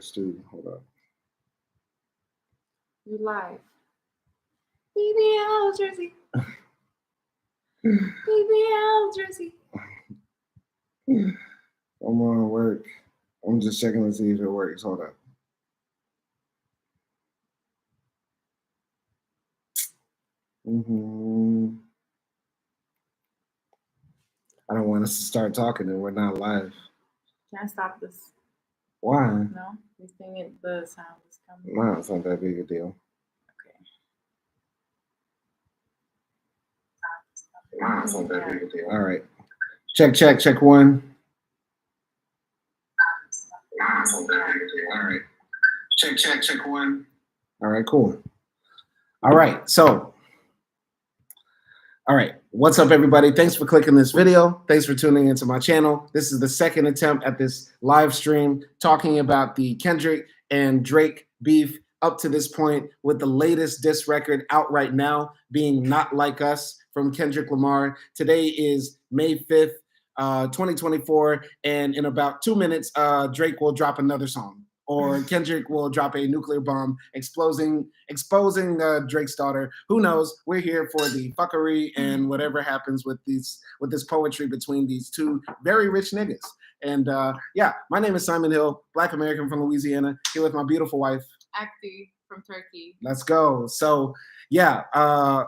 let's do. Hold up. You live. BBL jersey. BBL jersey. I'm on work. I'm just checking to see if it works. Hold up. I don't want us to start talking and we're not live. Can I stop this? Why? No, you think the sound is coming. No, it's not that big a deal. Okay. No, it's not that big a deal. All right. Check one. All right. Check one. All right, cool. All right, so. All right, what's up, everybody? Thanks for clicking this video. Thanks for tuning into my channel. This is the second attempt at this live stream talking about the Kendrick and Drake beef up to this point, with the latest diss record out right now being Not Like Us from Kendrick Lamar. Today is May 5th, 2024, and in about 2 minutes, Drake will drop another song. Or Kendrick will drop a nuclear bomb exposing Drake's daughter. Who knows? We're here for the fuckery and whatever happens with this poetry between these two very rich niggas. And yeah, my name is Simon Hill, Black American from Louisiana, here with my beautiful wife, AKDI from Turkey. Let's go. So yeah, I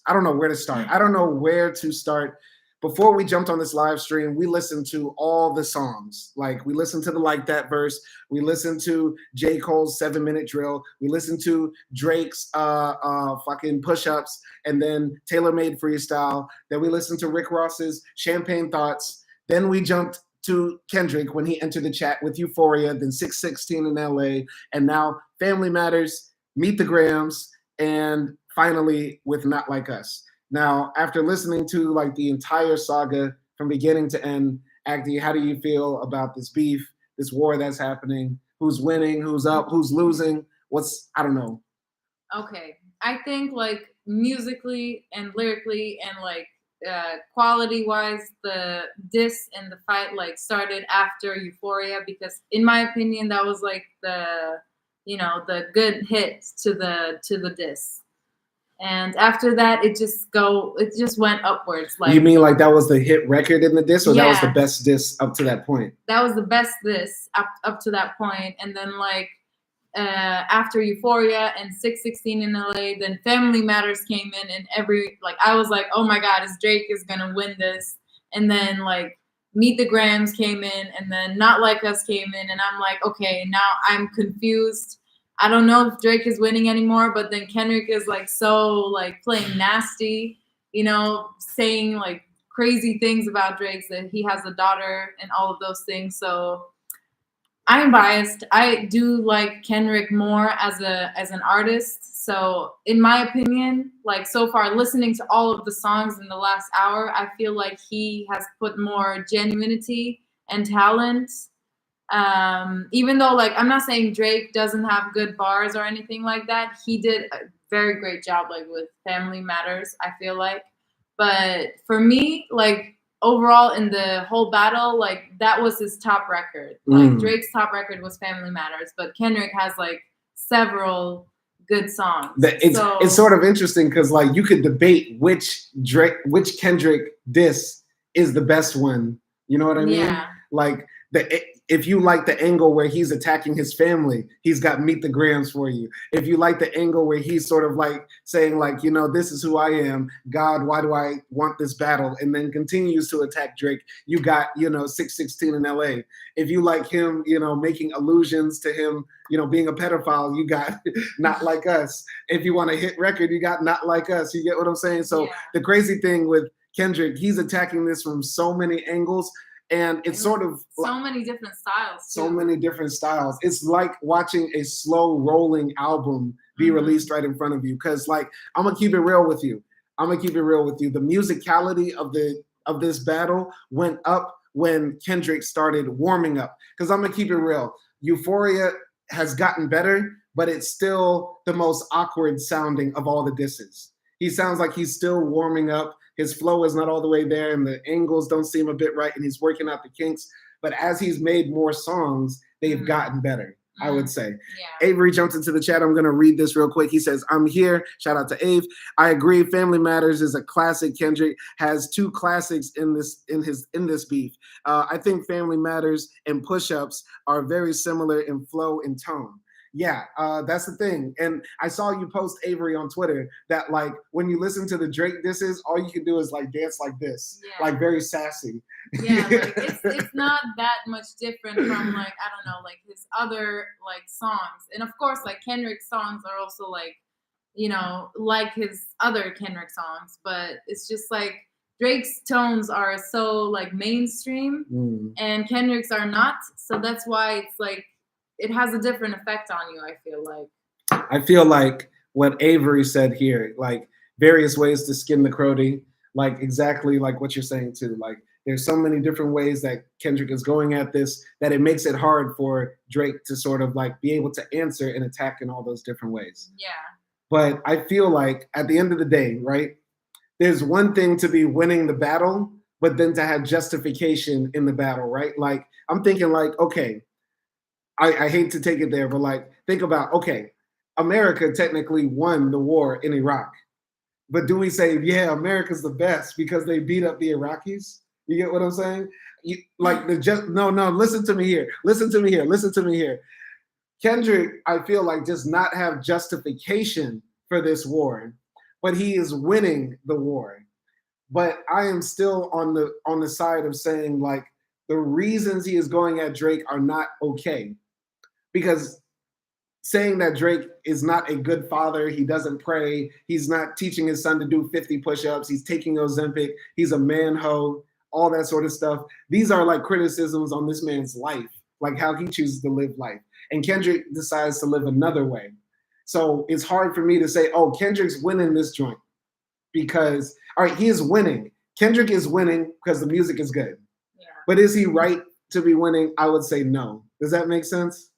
don't know where to start. Before we jumped on this live stream, we listened to all the songs. Like, we listened to the Like That verse. We listened to J. Cole's 7-minute drill. We listened to Drake's fucking push-ups, and then Taylor Made Freestyle. Then we listened to Rick Ross's Champagne Thoughts. Then we jumped to Kendrick when he entered the chat with Euphoria, then 616 in LA, and now Family Matters, Meet the Grams, and finally with Not Like Us. Now, after listening to like the entire saga from beginning to end, AKDI, how do you feel about this beef, this war that's happening? Who's winning? Who's up? Who's losing? I don't know. Okay, I think like musically and lyrically and like quality-wise, the diss and the fight like started after Euphoria, because in my opinion, that was like the good hit to the diss. And after that, it just went upwards. Like, you mean like that was the hit record in the diss, or yeah, that was the best diss up to that point? That was the best diss up to that point. And then like after Euphoria and 616 in LA, then Family Matters came in, and I was like, oh my God, Drake is gonna win this. And then like Meet the Grams came in, and then Not Like Us came in, and I'm like, okay, now I'm confused. I don't know if Drake is winning anymore, but then Kendrick is like so like playing nasty, saying like crazy things about Drake, that he has a daughter and all of those things. So I'm biased. I do like Kendrick more as an artist. So in my opinion, like so far listening to all of the songs in the last hour, I feel like he has put more genuinity and talent. Even though like I'm not saying Drake doesn't have good bars or anything like that, he did a very great job like with Family Matters, I feel like. But for me, like overall in the whole battle, like that was his top record. Like Drake's top record was Family Matters, but Kendrick has like several good songs. It's sort of interesting because like you could debate which Kendrick diss is the best one. You know what I mean? Yeah. Like if you like the angle where he's attacking his family, he's got Meet the Grams for you. If you like the angle where he's sort of like saying like, this is who I am, God, why do I want this battle? And then continues to attack Drake, you got, 616 in LA. If you like him, making allusions to him, being a pedophile, you got Not Like Us. If you want a hit record, you got Not Like Us. You get what I'm saying? So The crazy thing with Kendrick, he's attacking this from so many angles. And it's sort of so many different styles. So many different styles. It's like watching a slow rolling album be released right in front of you. Because like, I'm gonna keep it real with you. The musicality of this battle went up when Kendrick started warming up. Because I'm gonna keep it real. Euphoria has gotten better, but it's still the most awkward sounding of all the disses. He sounds like he's still warming up. His flow is not all the way there, and the angles don't seem a bit right, and he's working out the kinks. But as he's made more songs, they've gotten better. I would say. Yeah. Avery jumped into the chat. I'm going to read this real quick. He says, I'm here. Shout out to Ave. I agree. Family Matters is a classic. Kendrick has two classics in this beef. I think Family Matters and Push Ups are very similar in flow and tone. Yeah, that's the thing. And I saw you post, Avery, on Twitter that like when you listen to the Drake disses, all you can do is like dance like this, like very sassy. Yeah, like it's not that much different from like, I don't know, like his other like songs. And of course, like Kendrick's songs are also like, you know, like his other Kendrick songs, but it's just like Drake's tones are so like mainstream and Kendrick's are not. So that's why it's like, it has a different effect on you, I feel like. I feel like what Avery said here, like various ways to skin the crotty, like exactly like what you're saying too. Like there's so many different ways that Kendrick is going at this that it makes it hard for Drake to sort of like be able to answer and attack in all those different ways. Yeah. But I feel like at the end of the day, right, there's one thing to be winning the battle, but then to have justification in the battle, right? Like I'm thinking like, okay, I hate to take it there, but like think about, okay, America technically won the war in Iraq. But do we say, yeah, America's the best because they beat up the Iraqis? You get what I'm saying? No, listen to me here. Listen to me here. Kendrick, I feel like, does not have justification for this war, but he is winning the war. But I am still on the side of saying like the reasons he is going at Drake are not okay. Because saying that Drake is not a good father, he doesn't pray, he's not teaching his son to do 50 push-ups, he's taking Ozempic, he's a man-ho, all that sort of stuff. These are like criticisms on this man's life, like how he chooses to live life. And Kendrick decides to live another way. So it's hard for me to say, oh, Kendrick's winning this joint. Because, all right, he is winning. Kendrick is winning because the music is good. Yeah. But is he right to be winning? I would say no. Does that make sense?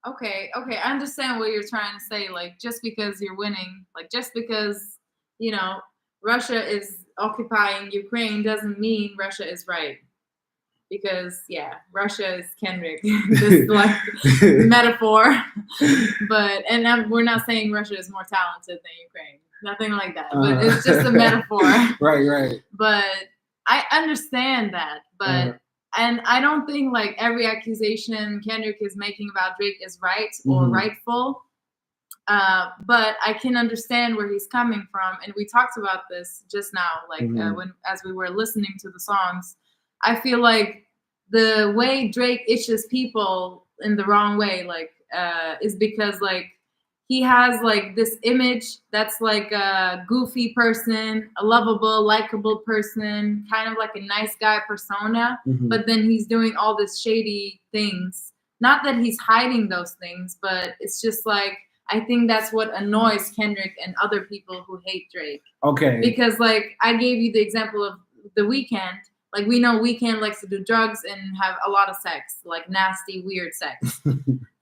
Okay, I understand what you're trying to say. Like, just because you're winning, like, just because, you know, Russia is occupying Ukraine doesn't mean Russia is right. Because, yeah, Russia is Kendrick. This, like, metaphor. But, and we're not saying Russia is more talented than Ukraine. Nothing like that. But it's just a metaphor. Right. But I understand that. But... And I don't think like every accusation Kendrick is making about Drake is right or rightful. But I can understand where he's coming from. And we talked about this just now, like as we were listening to the songs. I feel like the way Drake itches people in the wrong way, like, is because like he has like this image that's like a goofy person, a lovable, likable person, kind of like a nice guy persona. But then he's doing all this shady things. Not that he's hiding those things, but it's just like, I think that's what annoys Kendrick and other people who hate Drake. Okay. Because like I gave you the example of The Weeknd. Like we know Weeknd likes to do drugs and have a lot of sex, like nasty, weird sex.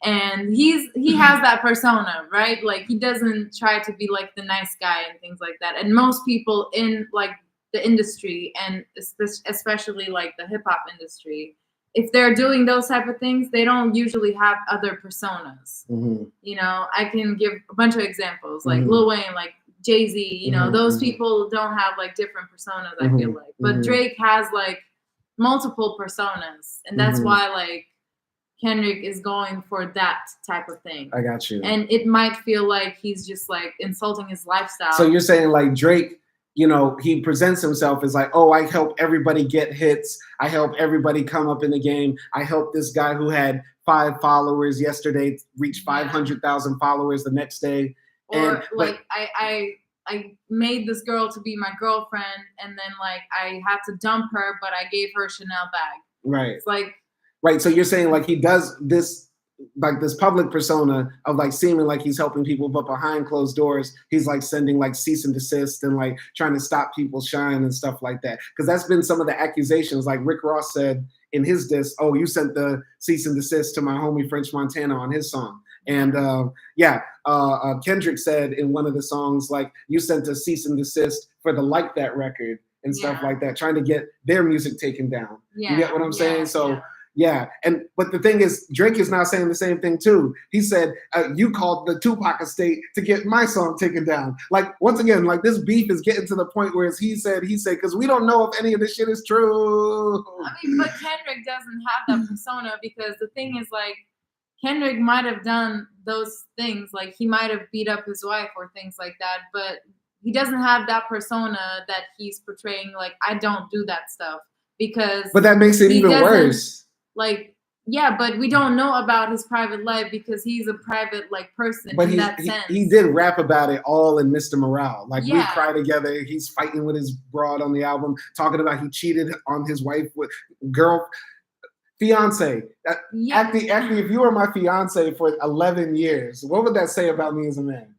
And he has that persona, right? Like he doesn't try to be like the nice guy and things like that. And most people in like the industry and especially like the hip hop industry, if they're doing those type of things, they don't usually have other personas. You know, I can give a bunch of examples, like Lil Wayne, like Jay-Z, you know, those people don't have like different personas, I feel like. But Drake has like multiple personas. And that's why like Kendrick is going for that type of thing. I got you. And it might feel like he's just like insulting his lifestyle. So you're saying like Drake, you know, he presents himself as like, oh, I help everybody get hits. I help everybody come up in the game. I help this guy who had 5 followers yesterday reach 500,000 followers the next day. Or like I made this girl to be my girlfriend and then like I had to dump her, but I gave her a Chanel bag. Right. It's like, right. So you're saying like he does this, like this public persona of like seeming like he's helping people, but behind closed doors, he's like sending like cease and desist and like trying to stop people's shine and stuff like that. Because that's been some of the accusations. Like Rick Ross said in his diss, oh, you sent the cease and desist to my homie French Montana on his song. And Kendrick said in one of the songs, like, you sent a cease and desist for the Like That record and stuff like that, trying to get their music taken down. You get what I'm saying? So Yeah, but the thing is, Drake is now saying the same thing too. He said, "You called the Tupac estate to get my song taken down." Like once again, like this beef is getting to the point where it's he said, because we don't know if any of this shit is true. I mean, but Kendrick doesn't have that persona because the thing is, like, Kendrick might have done those things, like he might have beat up his wife or things like that, but he doesn't have that persona that he's portraying. Like, I don't do that stuff because. But that makes it even worse. Like, yeah, but we don't know about his private life because he's a private like person. But in that sense. He did rap about it all in Mr. Morale. Like we cry together. He's fighting with his broad on the album, talking about he cheated on his wife with fiance. Actually, if you were my fiance for 11 years, what would that say about me as a man?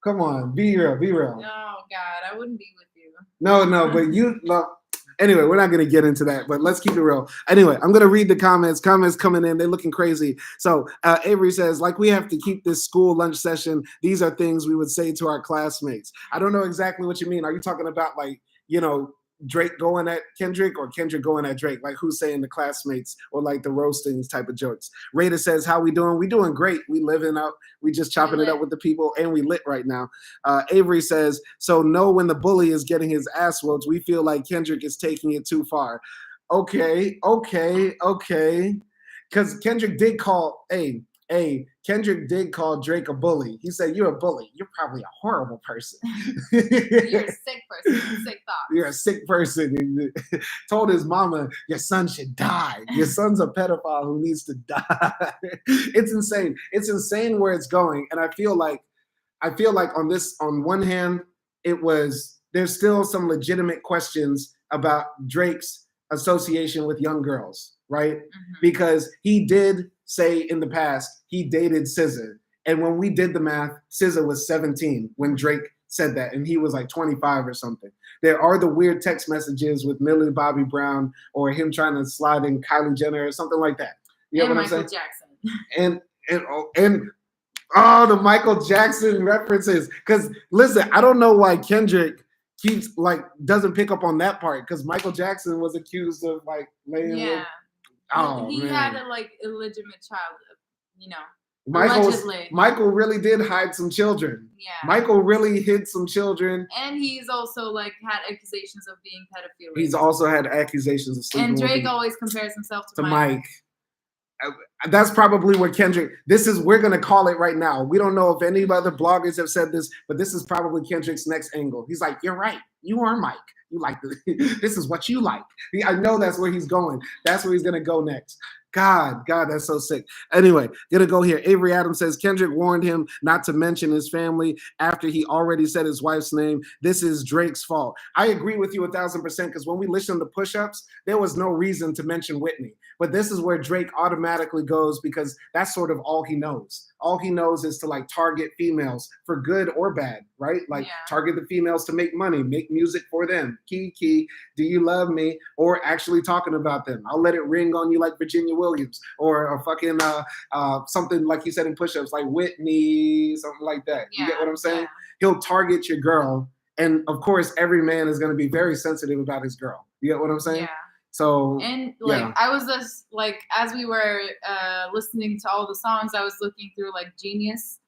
Come on, be real, be real. Oh God, I wouldn't be with you. No, but you look. Anyway, we're not going to get into that, but let's keep it real. Anyway, I'm going to read the comments. Comments coming in. They're looking crazy. So Avery says, like, we have to keep this school lunch session. These are things we would say to our classmates. I don't know exactly what you mean. Are you talking about, like, you know, Drake going at Kendrick or Kendrick going at Drake? Like who's saying the classmates or like the roastings type of jokes? Raider says, how we doing? We doing great. We living up. We just chopping it up with the people and we lit right now. Avery says, so know when the bully is getting his ass whooped, we feel like Kendrick is taking it too far. Okay. Because Kendrick did call, Kendrick did call Drake a bully. He said, you're a bully. You're probably a horrible person. You're a sick person. Sick thoughts. You're a sick person. He told his mama, your son should die. Your son's a pedophile who needs to die. It's insane. It's insane where it's going. And I feel like on one hand, there's still some legitimate questions about Drake's association with young girls, right? Mm-hmm. Because he did say in the past he dated SZA, and when we did the math, SZA was 17 when Drake said that, and he was like 25 or something. There are the weird text messages with Millie Bobby Brown or him trying to slide in Kylie Jenner or something like that. You know what I'm saying? Michael Jackson. And the Michael Jackson references. Because listen, I don't know why Kendrick doesn't pick up on that part, because Michael Jackson was accused of like laying with. Oh, he man. had a like illegitimate child, you know. Michael really did hide some children. Yeah. Michael really hid some children. And he's also like had accusations of being pedophile. He's also had accusations of sleeping. And Drake always compares himself to Mike. That's probably what Kendrick, we're going to call it right now. We don't know if any other bloggers have said this, but this is probably Kendrick's next angle. He's like, you're right. You are Mike. You like this. This is what you like. I know that's where he's going. That's where he's going to go next. God, that's so sick. Anyway, gonna go here. Avery Adams says, Kendrick warned him not to mention his family after he already said his wife's name. This is Drake's fault. I agree with you 1,000% because when we listened to Push-Ups, there was no reason to mention Whitney. But this is where Drake automatically goes because that's sort of all he knows. All he knows is to like target females for good or bad, right? Like target the females to make money, make music for them. Key, do you love me? Or actually talking about them. I'll let it ring on you like Virginia Williams or a fucking something like he said in Push-Ups, like Whitney, something like that. You get what I'm saying? Yeah. He'll target your girl. And of course, every man is going to be very sensitive about his girl. You get what I'm saying? Yeah. So, and like I was just like, as we were listening to all the songs, I was looking through like Genius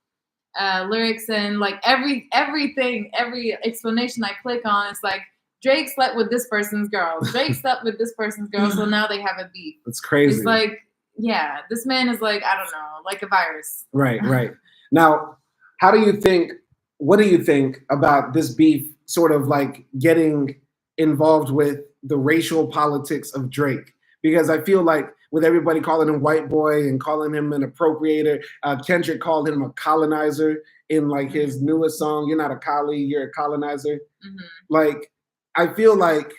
lyrics and like every explanation I click on, it's like Drake slept with this person's girl. Drake slept with this person's girl, so now they have a beef. It's crazy. It's like, yeah, this man is like, I don't know, like a virus. Right. Now, what do you think about this beef sort of like getting involved with the racial politics of Drake? Because I feel like with everybody calling him white boy and calling him an appropriator, Kendrick called him a colonizer in like his newest song, You're Not a Collie, You're a Colonizer. Mm-hmm. Like, I feel like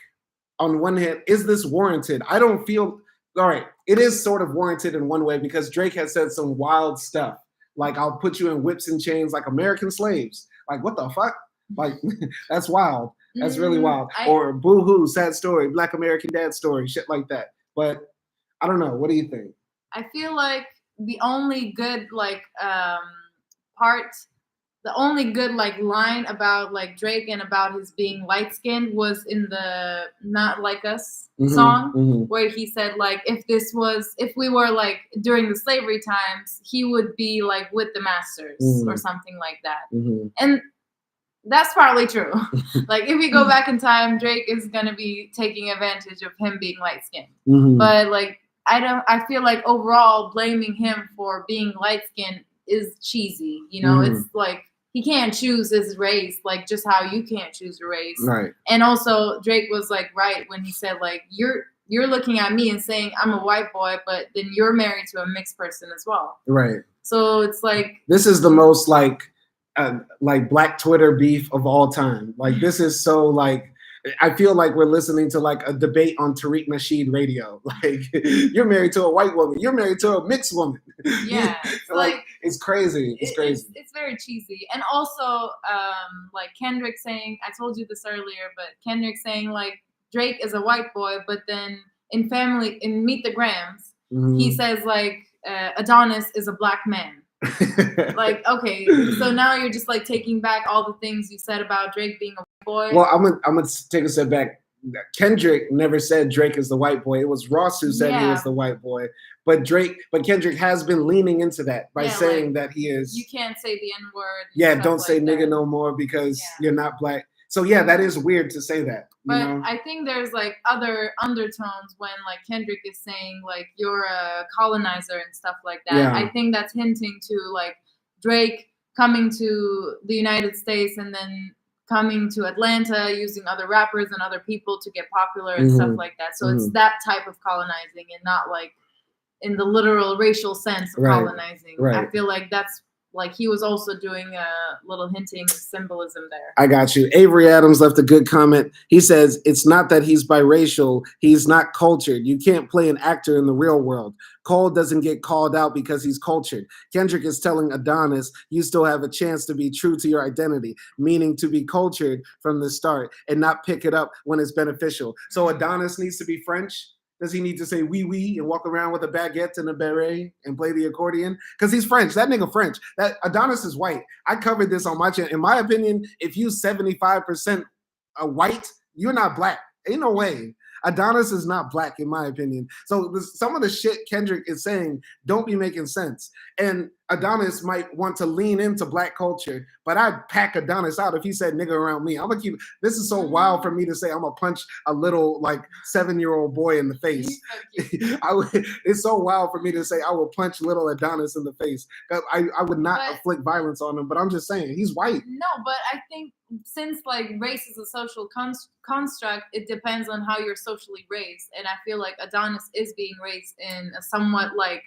on one hand, is this warranted? I don't feel, all right, it is sort of warranted in one way because Drake has said some wild stuff. Like, I'll put you in whips and chains like American slaves. Like, what the fuck? Like, that's wild. That's really wild. Or boo-hoo, sad story, Black American dad story, shit like that. But I don't know. What do you think? I feel like the only good like part the only good like line about like Drake and about his being light skinned was in the Not Like Us song, where he said like if we were like during the slavery times, he would be like with the masters or something like that. And that's partly true. Like if we go back in time, Drake is gonna be taking advantage of him being light skinned. But like I feel like overall blaming him for being light skinned is cheesy. You know, it's like he can't choose his race, like just how you can't choose your race. Right. And also Drake was like right when he said like you're looking at me and saying I'm a white boy, but then you're married to a mixed person as well. Right. So it's like this is the most like Black Twitter beef of all time. Like this is so like I feel like we're listening to like a debate on Tariq Nasheed radio. Like you're married to a white woman, you're married to a mixed woman. Yeah, it's like it's crazy. It's crazy. It's very cheesy. And also like Kendrick saying, I told you this earlier, but Kendrick saying like Drake is a white boy, but then in Meet the Grams, he says like Adonis is a black man. Like, okay, so now you're just like taking back all the things you said about Drake being a white boy. Well, I'm gonna take a step back. Kendrick never said Drake is the white boy. It was Ross who said he was the white boy. But Kendrick has been leaning into that by saying that he is. You can't say the N-word. Yeah, don't say nigga no more because you're not black. So yeah, that is weird to say that. But I think there's like other undertones when like Kendrick is saying like you're a colonizer and stuff like that. Yeah. I think that's hinting to like Drake coming to the United States and then coming to Atlanta using other rappers and other people to get popular and stuff like that. So it's that type of colonizing and not like in the literal racial sense of colonizing. I feel like that's like he was also doing a little hinting of symbolism there. I got you. Avery Adams left a good comment. He says, it's not that he's biracial. He's not cultured. You can't play an actor in the real world. Cole doesn't get called out because he's cultured. Kendrick is telling Adonis, you still have a chance to be true to your identity, meaning to be cultured from the start and not pick it up when it's beneficial. So Adonis needs to be French. Does he need to say wee wee and walk around with a baguette and a beret and play the accordion? Because he's French. That nigga French. That Adonis is white. I covered this on my channel. In my opinion, if you 75% white, you're not black. Ain't no way. Adonis is not black, in my opinion. So some of the shit Kendrick is saying don't be making sense. And Adonis might want to lean into black culture, but I'd pack Adonis out if he said nigga around me. I'm gonna keep. This is so wild for me to say. I'm gonna punch a little like 7-year-old boy in the face. It's so wild for me to say I will punch little Adonis in the face. I would not inflict violence on him, but I'm just saying he's white. No, but I think since like race is a social construct, it depends on how you're socially raised, and I feel like Adonis is being raised in a somewhat like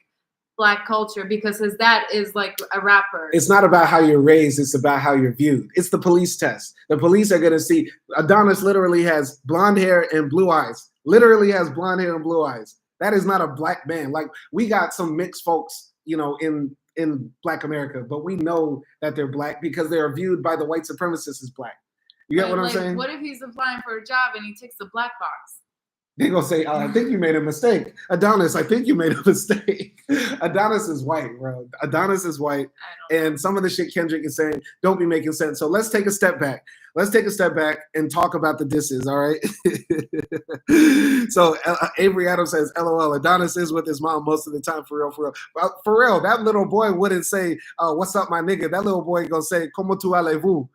black culture because his dad is like a rapper. It's not about how you're raised, it's about how you're viewed. It's the police test. The police are gonna see Adonis literally has blonde hair and blue eyes. Literally has blonde hair and blue eyes. That is not a black man. Like we got some mixed folks, you know, in Black America, but we know that they're black because they are viewed by the white supremacists as black. You get what I'm saying? What if he's applying for a job and he ticks the black box? They're going to say, oh, I think you made a mistake. Adonis, I think you made a mistake. Adonis is white, bro. Adonis is white. And some of the shit Kendrick is saying don't be making sense. So let's take a step back. Let's take a step back and talk about the disses, all right? So Avery Adams says, LOL, Adonis is with his mom most of the time, for real, for real. Well, for real, that little boy wouldn't say, what's up, my nigga? That little boy going to say, comment tu allez-vous?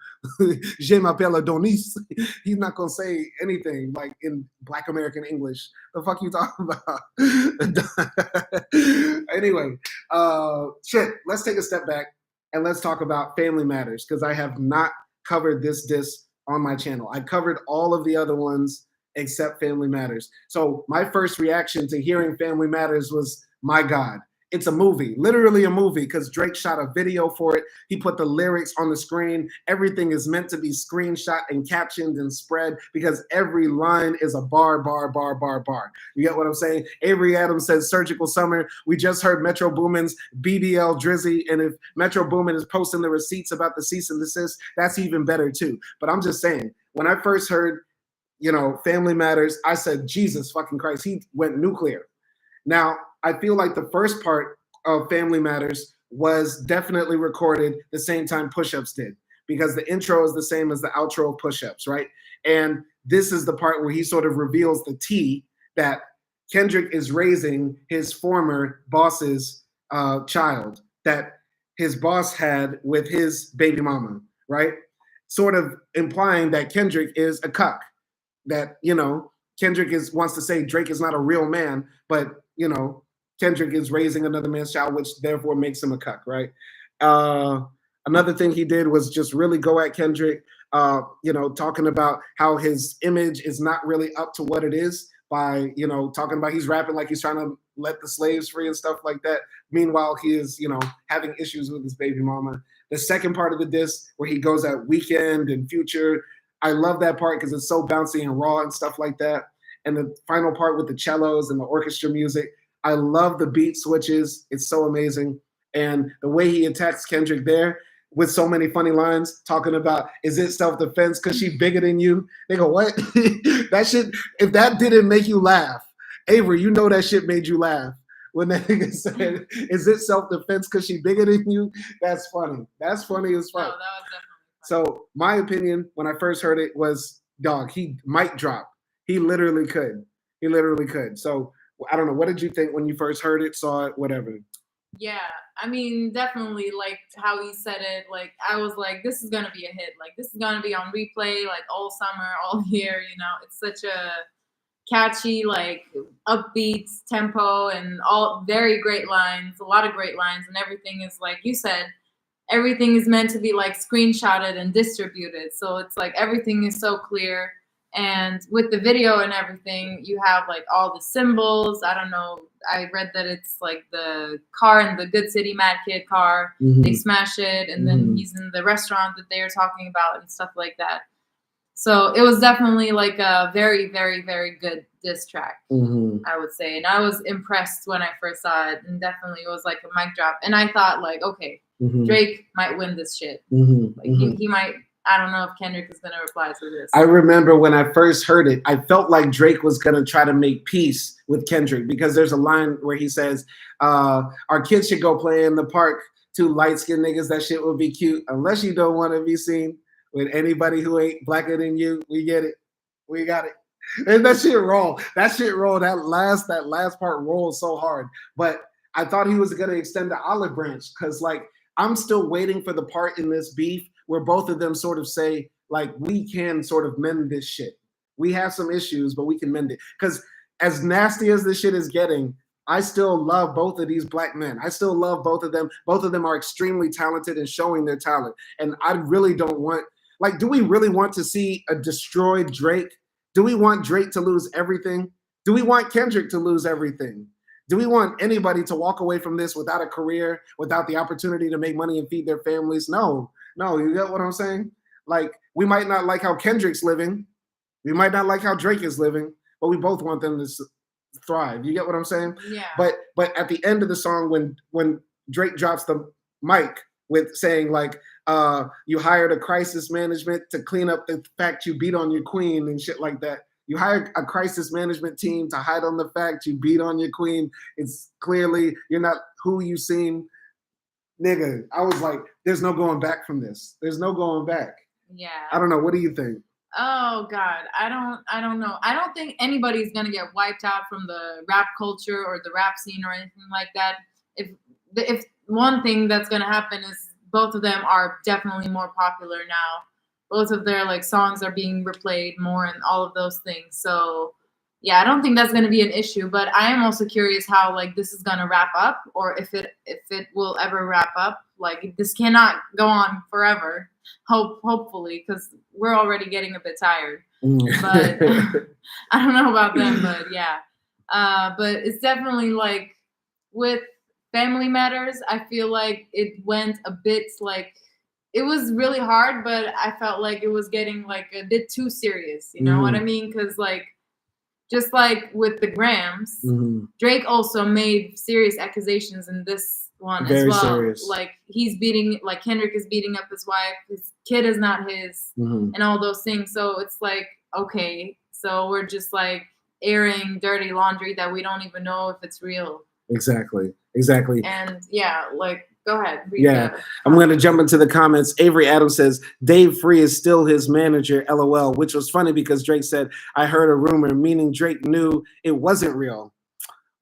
Je m'appelle Adonis. He's not going to say anything like in Black American English. The fuck you talking about? Anyway, shit, let's take a step back and let's talk about Family Matters because I have not covered this diss on my channel. I covered all of the other ones except Family Matters. So my first reaction to hearing Family Matters was, my God, it's a movie, literally a movie, because Drake shot a video for it. He put the lyrics on the screen. Everything is meant to be screenshot and captioned and spread because every line is a bar, bar, bar, bar, bar. You get what I'm saying? Avery Adams says, Surgical Summer. We just heard Metro Boomin's BBL Drizzy, and if Metro Boomin is posting the receipts about the cease and desist, that's even better too. But I'm just saying, when I first heard, you know, Family Matters, I said, Jesus fucking Christ, he went nuclear. Now, I feel like the first part of Family Matters was definitely recorded the same time Push-Ups did, because the intro is the same as the outro of Push-Ups, right? And this is the part where he sort of reveals the tea that Kendrick is raising his former boss's child that his boss had with his baby mama, right? Sort of implying that Kendrick is a cuck, that, you know, Kendrick wants to say Drake is not a real man, but, you know, Kendrick is raising another man's child, which therefore makes him a cuck, right? Another thing he did was just really go at Kendrick, you know, talking about how his image is not really up to what it is by, you know, talking about he's rapping like he's trying to let the slaves free and stuff like that. Meanwhile, he is, you know, having issues with his baby mama. The second part of the diss where he goes at Weeknd and Future, I love that part because it's so bouncy and raw and stuff like that. And the final part with the cellos and the orchestra music, I love the beat switches. It's so amazing. And the way he attacks Kendrick there with so many funny lines talking about, is it self-defense because she bigger than you? They go, what? That shit, if that didn't make you laugh, Avery, you know that shit made you laugh. When that nigga said, is it self-defense because she bigger than you? That's funny. That's funny as fuck. No, that was definitely funny. So my opinion when I first heard it was, dog, he mic drop. He literally could. He literally could. So I don't know. What did you think when you first heard it, saw it, whatever? Yeah, I mean, definitely, like, how he said it, like, I was like, this is gonna be a hit. Like, this is gonna be on replay, like, all summer, all year, you know? It's such a catchy, like, upbeat tempo and all very great lines, a lot of great lines, and everything is, like you said, everything is meant to be, like, screenshotted and distributed. So it's, like, everything is so clear. And with the video and everything, you have, like, all the symbols. I don't know. I read that it's, like, the car in the Good City Mad Kid car. Mhm. They smash it, and then he's in the restaurant that they were talking about and stuff like that. So it was definitely, like, a very, very, very good diss track, I would say. And I was impressed when I first saw it, and definitely it was, like, a mic drop. And I thought, like, okay, Drake might win this shit. Like, he might. I don't know if Kendrick is going to reply to this. I remember when I first heard it, I felt like Drake was going to try to make peace with Kendrick, because there's a line where he says, our kids should go play in the park. Two light-skinned niggas, that shit would be cute. Unless you don't want to be seen with anybody who ain't blacker than you. We get it. We got it. And that shit roll. That shit roll. That last part rolled so hard. But I thought he was going to extend the olive branch, because, like, I'm still waiting for the part in this beef where both of them sort of say, like, we can sort of mend this shit. We have some issues, but we can mend it. Because as nasty as this shit is getting, I still love both of these black men. I still love both of them. Both of them are extremely talented and showing their talent. And I really don't want, like, do we really want to see a destroyed Drake? Do we want Drake to lose everything? Do we want Kendrick to lose everything? Do we want anybody to walk away from this without a career, without the opportunity to make money and feed their families? No. No, you get what I'm saying? Like, we might not like how Kendrick's living. We might not like how Drake is living, but we both want them to thrive. You get what I'm saying? Yeah. But at the end of the song, when Drake drops the mic with saying, like, you hired a crisis management to clean up the fact you beat on your queen and shit like that. You hired a crisis management team to hide on the fact you beat on your queen. It's clearly you're not who you seem. Nigga, I was like, there's no going back from this. There's no going back. Yeah. I don't know. What do you think? Oh God, I don't know. I don't think anybody's gonna get wiped out from the rap culture or the rap scene or anything like that. If one thing that's gonna happen is both of them are definitely more popular now. Both of their, like, songs are being replayed more and all of those things. So yeah, I don't think that's going to be an issue, but I am also curious how, like, this is going to wrap up, or if it will ever wrap up. Like, this cannot go on forever, hopefully, because we're already getting a bit tired. But I don't know about them, but yeah. But it's definitely, like, with Family Matters, I feel like it went a bit, like, it was really hard, but I felt like it was getting, like, a bit too serious. You know what I mean? Because, like, just like with the Grams, Drake also made serious accusations in this one as well. Serious. Like, Kendrick is beating up his wife, his kid is not his, and all those things. So it's like, okay, so we're just, like, airing dirty laundry that we don't even know if it's real. Exactly. And yeah, like, Go ahead. Yeah, I'm going to jump into the comments. Avery Adams says, Dave Free is still his manager, LOL, which was funny because Drake said, I heard a rumor, meaning Drake knew it wasn't real.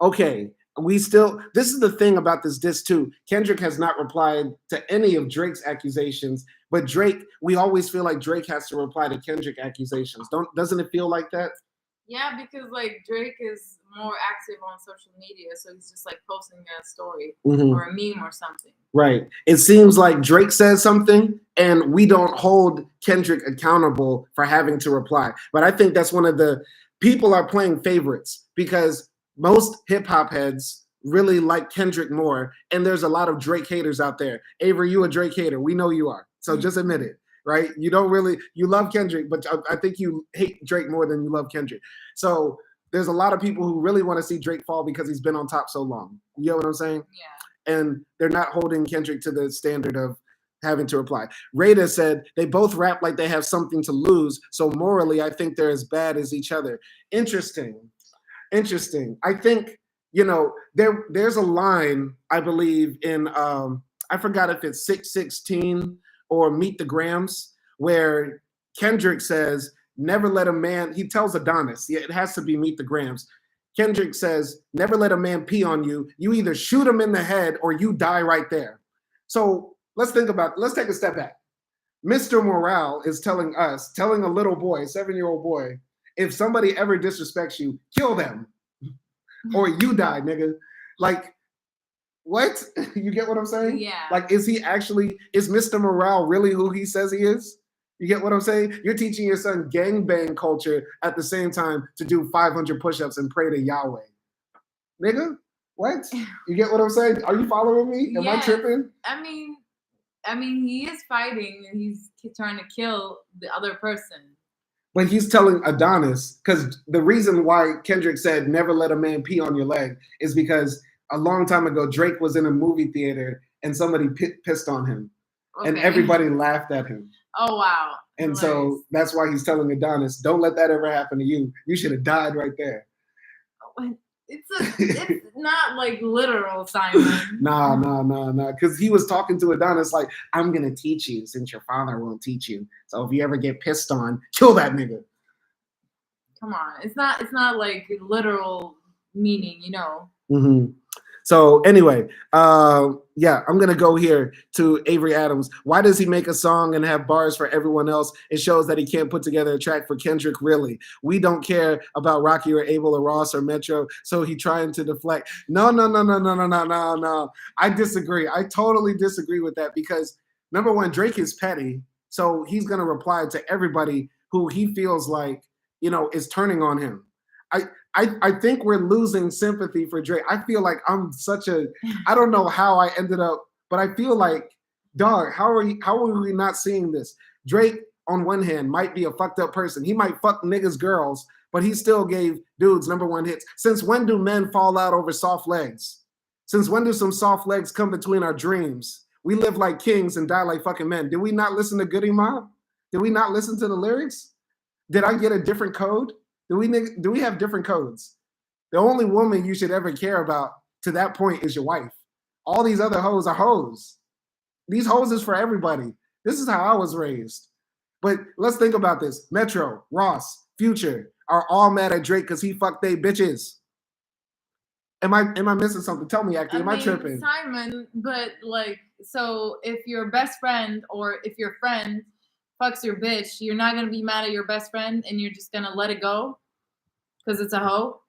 Okay, this is the thing about this diss too. Kendrick has not replied to any of Drake's accusations, but Drake, we always feel like Drake has to reply to Kendrick accusations. Doesn't it feel like that? Yeah, because like Drake is more active on social media, so he's just like posting a story or a meme or something. Right. It seems like Drake says something and we don't hold Kendrick accountable for having to reply. But I think that's one of the people are playing favorites because most hip hop heads really like Kendrick more. And there's a lot of Drake haters out there. Avery, you a Drake hater. We know you are. So just admit it. Right? You love Kendrick, but I think you hate Drake more than you love Kendrick. So there's a lot of people who really want to see Drake fall because he's been on top so long. You know what I'm saying? Yeah. And they're not holding Kendrick to the standard of having to reply. Rada said they both rap like they have something to lose. So morally, I think they're as bad as each other. Interesting. I think, there's a line, I believe, in, I forgot if it's 616 or Meet the Grams, where Kendrick says, never let a man, he tells Adonis, it has to be Meet the Grams. Kendrick says, never let a man pee on you. You either shoot him in the head or you die right there. So let's take a step back. Mr. Morale is telling a little boy, 7-year-old boy, if somebody ever disrespects you, kill them or you die, nigga. Like, what? You get what I'm saying? Yeah. Like, is Mr. Morale really who he says he is? You get what I'm saying? You're teaching your son gangbang culture at the same time to do 500 push-ups and pray to Yahweh. Nigga, what? You get what I'm saying? Are you following me? Am I tripping? I mean, he is fighting and he's trying to kill the other person. But he's telling Adonis, because the reason why Kendrick said never let a man pee on your leg is because a long time ago, Drake was in a movie theater and somebody pissed on him. Okay. And everybody laughed at him. Oh, wow. And nice. So that's why he's telling Adonis, don't let that ever happen to you. You should have died right there. It's not like literal, Simon. Nah. Because he was talking to Adonis like, I'm going to teach you since your father won't teach you. So if you ever get pissed on, kill that nigga. Come on. It's not like literal meaning, Mm-hmm. So anyway, I'm going to go here to Avery Adams. Why does he make a song and have bars for everyone else? It shows that he can't put together a track for Kendrick, really. We don't care about Rocky or Abel or Ross or Metro, so he trying to deflect. No. I disagree. I totally disagree with that because, number one, Drake is petty, so he's going to reply to everybody who he feels like, is turning on him. I think we're losing sympathy for Drake. I feel like I don't know how I ended up, but I feel like, dog, how are we not seeing this? Drake, on one hand, might be a fucked up person. He might fuck niggas' girls, but he still gave dudes #1 hits. Since when do men fall out over soft legs? Since when do some soft legs come between our dreams? We live like kings and die like fucking men. Did we not listen to Goody Mob? Did we not listen to the lyrics? Did I get a different code? Do we have different codes? The only woman you should ever care about to that point is your wife. All these other hoes are hoes. These hoes is for everybody. This is how I was raised. But let's think about this. Metro, Ross, Future are all mad at Drake because he fucked they bitches. Am I missing something? Tell me, AKDI. Am I tripping? Simon, but so if your best friend or if your friend fucks your bitch, you're not gonna be mad at your best friend and you're just gonna let it go because it's a hoe?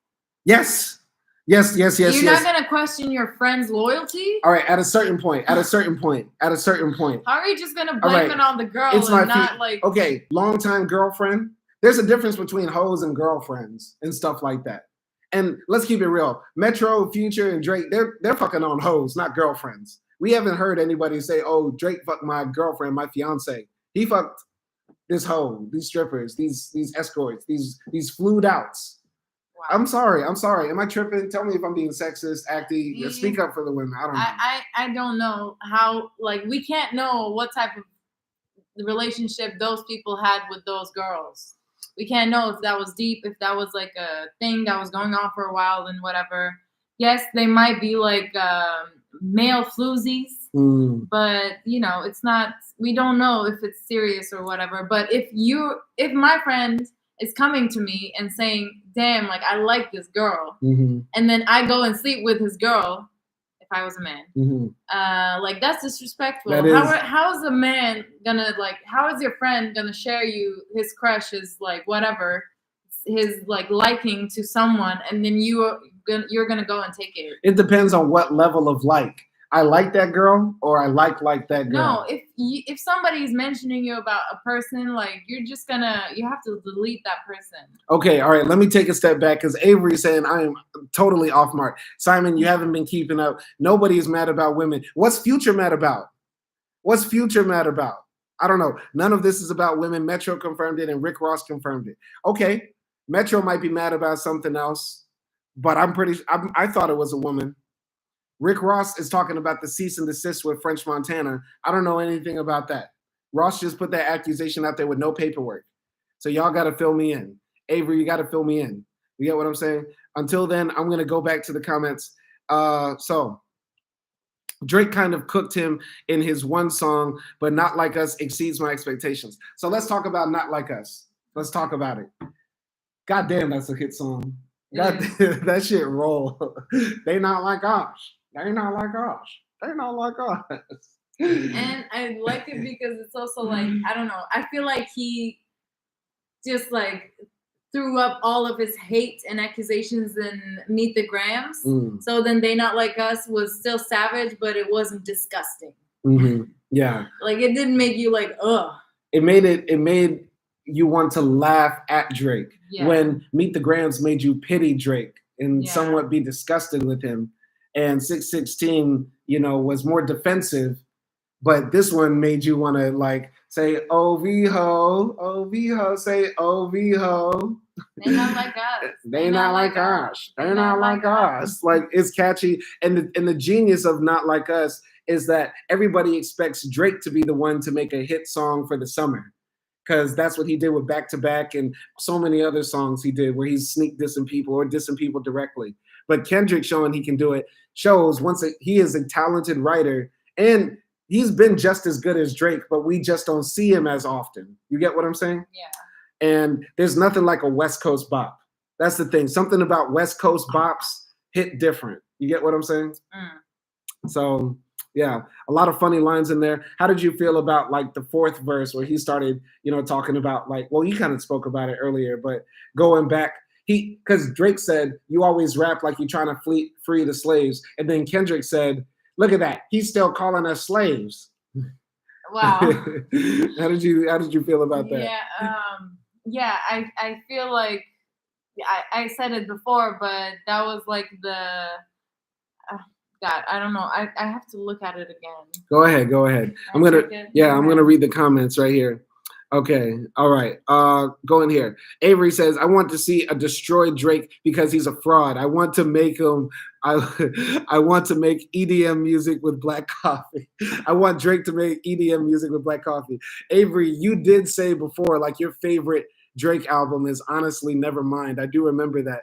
Yes. You're not gonna question your friend's loyalty? All right, at a certain point. How are you just gonna blame it on the girl okay, longtime girlfriend? There's a difference between hoes and girlfriends and stuff like that. And let's keep it real. Metro, Future, and Drake, they're fucking on hoes, not girlfriends. We haven't heard anybody say, oh, Drake fucked my girlfriend, my fiance. He fucked this hoe, these strippers, these escorts, these flued outs. Wow. I'm sorry. Am I tripping? Tell me if I'm being sexist, AKDI. Speak up for the women. I don't know. I don't know how, we can't know what type of relationship those people had with those girls. We can't know if that was deep, if that was like a thing that was going on for a while and whatever. Yes, they might be like male floozies. But you know, it's not. We don't know if it's serious or whatever. But if my friend is coming to me and saying, "Damn, like I like this girl," and then I go and sleep with his girl, if I was a man, like that's disrespectful. How is a man gonna like? How is your friend gonna share you his crush, his like whatever, his like liking to someone, and then you're gonna go and take it? It depends on what level of like. I like that girl, or I like that girl. No, if somebody's mentioning you about a person, like you have to delete that person. Okay, all right. Let me take a step back because Avery's saying I am totally off mark. Simon, you haven't been keeping up. Nobody is mad about women. What's Future mad about? What's Future mad about? I don't know. None of this is about women. Metro confirmed it and Rick Ross confirmed it. Okay, Metro might be mad about something else, but I thought it was a woman. Rick Ross is talking about the cease and desist with French Montana. I don't know anything about that. Ross just put that accusation out there with no paperwork. So y'all got to fill me in. Avery, you got to fill me in. You get what I'm saying? Until then, I'm going to go back to the comments. So Drake kind of cooked him in his one song, but Not Like Us exceeds my expectations. So let's talk about Not Like Us. Let's talk about it. God damn, that's a hit song. That shit roll. They not like us. They not like us. They not like us. And I like it because it's also like, I don't know. I feel like he just like threw up all of his hate and accusations in Meet the Grams. So then They Not Like Us was still savage, but it wasn't disgusting. Yeah. Like it didn't make you like, ugh. It made you want to laugh at Drake. When Meet the Grams made you pity Drake and somewhat be disgusted with him. And 616, was more defensive, but this one made you want to like say, "Oh, V-ho, say, oh, V-ho." They not like us. They not like us. They not like us. Like it's catchy. And the genius of Not Like Us is that everybody expects Drake to be the one to make a hit song for the summer. Because that's what he did with Back to Back and so many other songs he did where he's sneak dissing people or dissing people directly. But Kendrick showing he can do it shows he is a talented writer and he's been just as good as Drake, but we just don't see him as often. You get what I'm saying? Yeah. And there's nothing like a West Coast bop. That's the thing. Something about West Coast bops hit different. You get what I'm saying? So yeah, a lot of funny lines in there. How did you feel about like the fourth verse where he started, talking about like, well, you kind of spoke about it earlier, but going back, because Drake said, you always rap like you're trying to free the slaves. And then Kendrick said, look at that. He's still calling us slaves. Wow. How did you feel about that? Yeah. I feel like I said it before, but that was like the, God, I don't know. I have to look at it again. Go ahead. I'm gonna read the comments right here. Okay, all right. Go in here. Avery says, I want to see a destroyed Drake because he's a fraud. I want to make him. I want to make EDM music with black coffee. I want Drake to make EDM music with black coffee. Avery, you did say before, like your favorite Drake album is honestly Nevermind. I do remember that,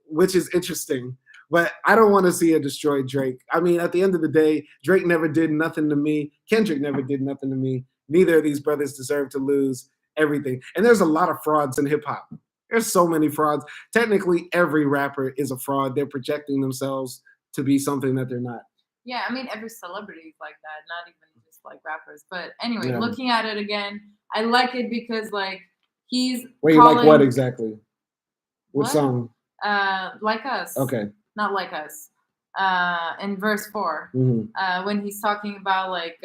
which is interesting. But I don't want to see a destroyed Drake. I mean, at the end of the day, Drake never did nothing to me. Kendrick never did nothing to me. Neither of these brothers deserve to lose everything. And there's a lot of frauds in hip hop. There's so many frauds. Technically, every rapper is a fraud. They're projecting themselves to be something that they're not. Yeah, I mean, every celebrity is like that, not even just like rappers. But anyway, looking at it again, I like it because like he's Wait, like what exactly? What song? Like Us. Okay. Not Like Us. In verse 4, when he's talking about like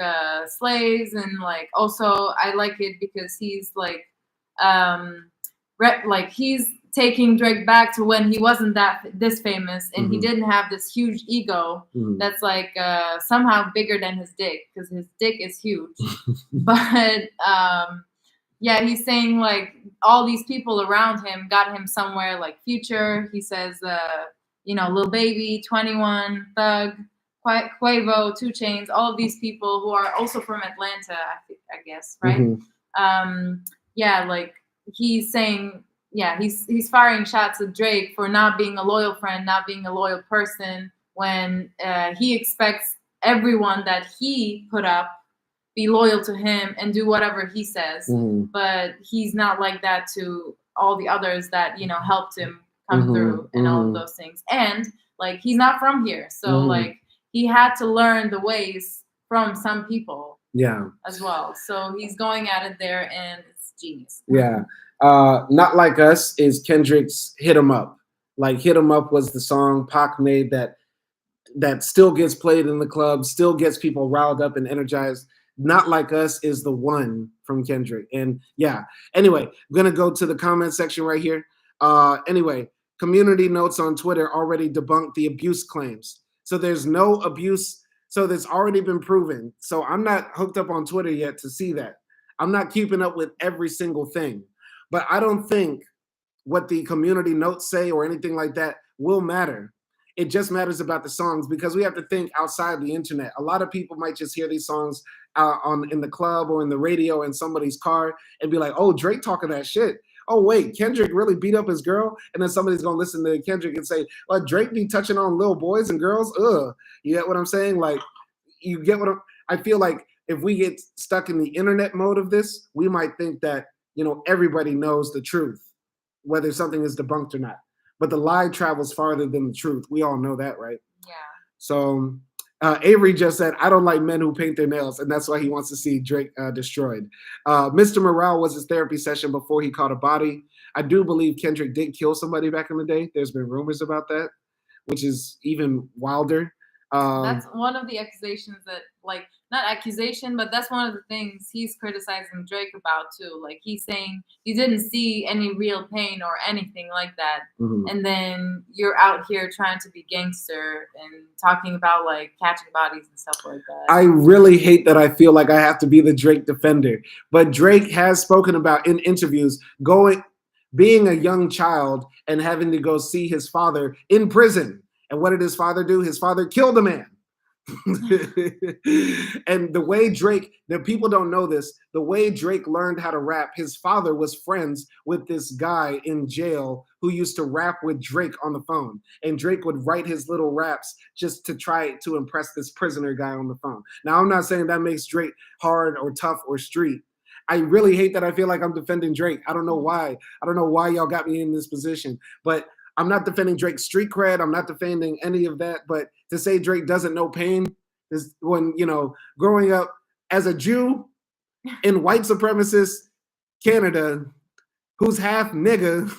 slaves and like also I like it because he's like he's taking Drake back to when he wasn't this famous and he didn't have this huge ego that's like somehow bigger than his dick because his dick is huge. But yeah, he's saying like all these people around him got him somewhere, like Future. He says Lil Baby, 21, Thug, Quavo, 2 Chainz, all of these people who are also from Atlanta, I guess, right? Yeah, like he's saying, he's firing shots at Drake for not being a loyal friend, not being a loyal person when he expects everyone that he put up be loyal to him and do whatever he says. But he's not like that to all the others that, you know, helped him come through and all of those things. And like, he's not from here. So like, he had to learn the ways from some people as well. So he's going at it there, and it's genius. Yeah. Not Like Us is Kendrick's Hit 'Em Up. Like, Hit 'Em Up was the song Pac made that still gets played in the club, still gets people riled up and energized. Not Like Us is the one from Kendrick. And yeah, anyway, I'm going to go to the comment section right here. Anyway, community notes on Twitter already debunked the abuse claims. So there's no abuse. So that's already been proven. So I'm not hooked up on Twitter yet to see that. I'm not keeping up with every single thing. But I don't think what the community notes say or anything like that will matter. It just matters about the songs, because we have to think outside the internet. A lot of people might just hear these songs in the club or in the radio in somebody's car and be like, oh, Drake talking that shit. Oh, wait, Kendrick really beat up his girl? And then somebody's going to listen to Kendrick and say, well, Drake be touching on little boys and girls? Ugh. You get what I'm saying? Like, you get what I feel like if we get stuck in the internet mode of this, we might think that, you know, everybody knows the truth, whether something is debunked or not. But the lie travels farther than the truth. We all know that, right? Yeah. So Avery just said, I don't like men who paint their nails, and that's why he wants to see Drake destroyed. Mr. Morale was his therapy session before he caught a body. I do believe Kendrick did kill somebody back in the day. There's been rumors about that, which is even wilder. That's one of the accusations that, like, not accusation, but that's one of the things he's criticizing Drake about too. Like, he's saying you didn't see any real pain or anything like that. And then you're out here trying to be gangster and talking about like catching bodies and stuff like that. I really hate that I feel like I have to be the Drake defender, but Drake has spoken about in interviews being a young child and having to go see his father in prison. And what did his father do? His father killed a man. And the way Drake, the people don't know this, the way Drake learned how to rap, his father was friends with this guy in jail who used to rap with Drake on the phone. And Drake would write his little raps just to try to impress this prisoner guy on the phone. Now, I'm not saying that makes Drake hard or tough or street. I really hate that I feel like I'm defending Drake. I don't know why. I don't know why y'all got me in this position. But I'm not defending Drake's street cred. I'm not defending any of that. But to say Drake doesn't know pain is when, you know, growing up as a Jew in white supremacist Canada, who's half nigga,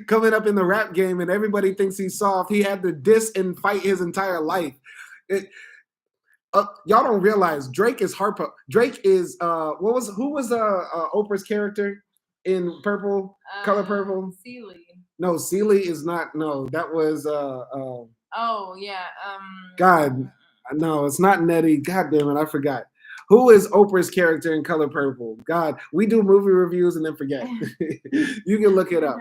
coming up in the rap game and everybody thinks he's soft. He had to diss and fight his entire life. Y'all don't realize Drake is Harpo. Drake is who was Oprah's character in Purple, Color Purple? Celie. No, Celie is not. No, that was. Oh yeah. God, no, it's not Nettie. God damn it, I forgot. Who is Oprah's character in Color Purple? God, we do movie reviews and then forget. You can look it up.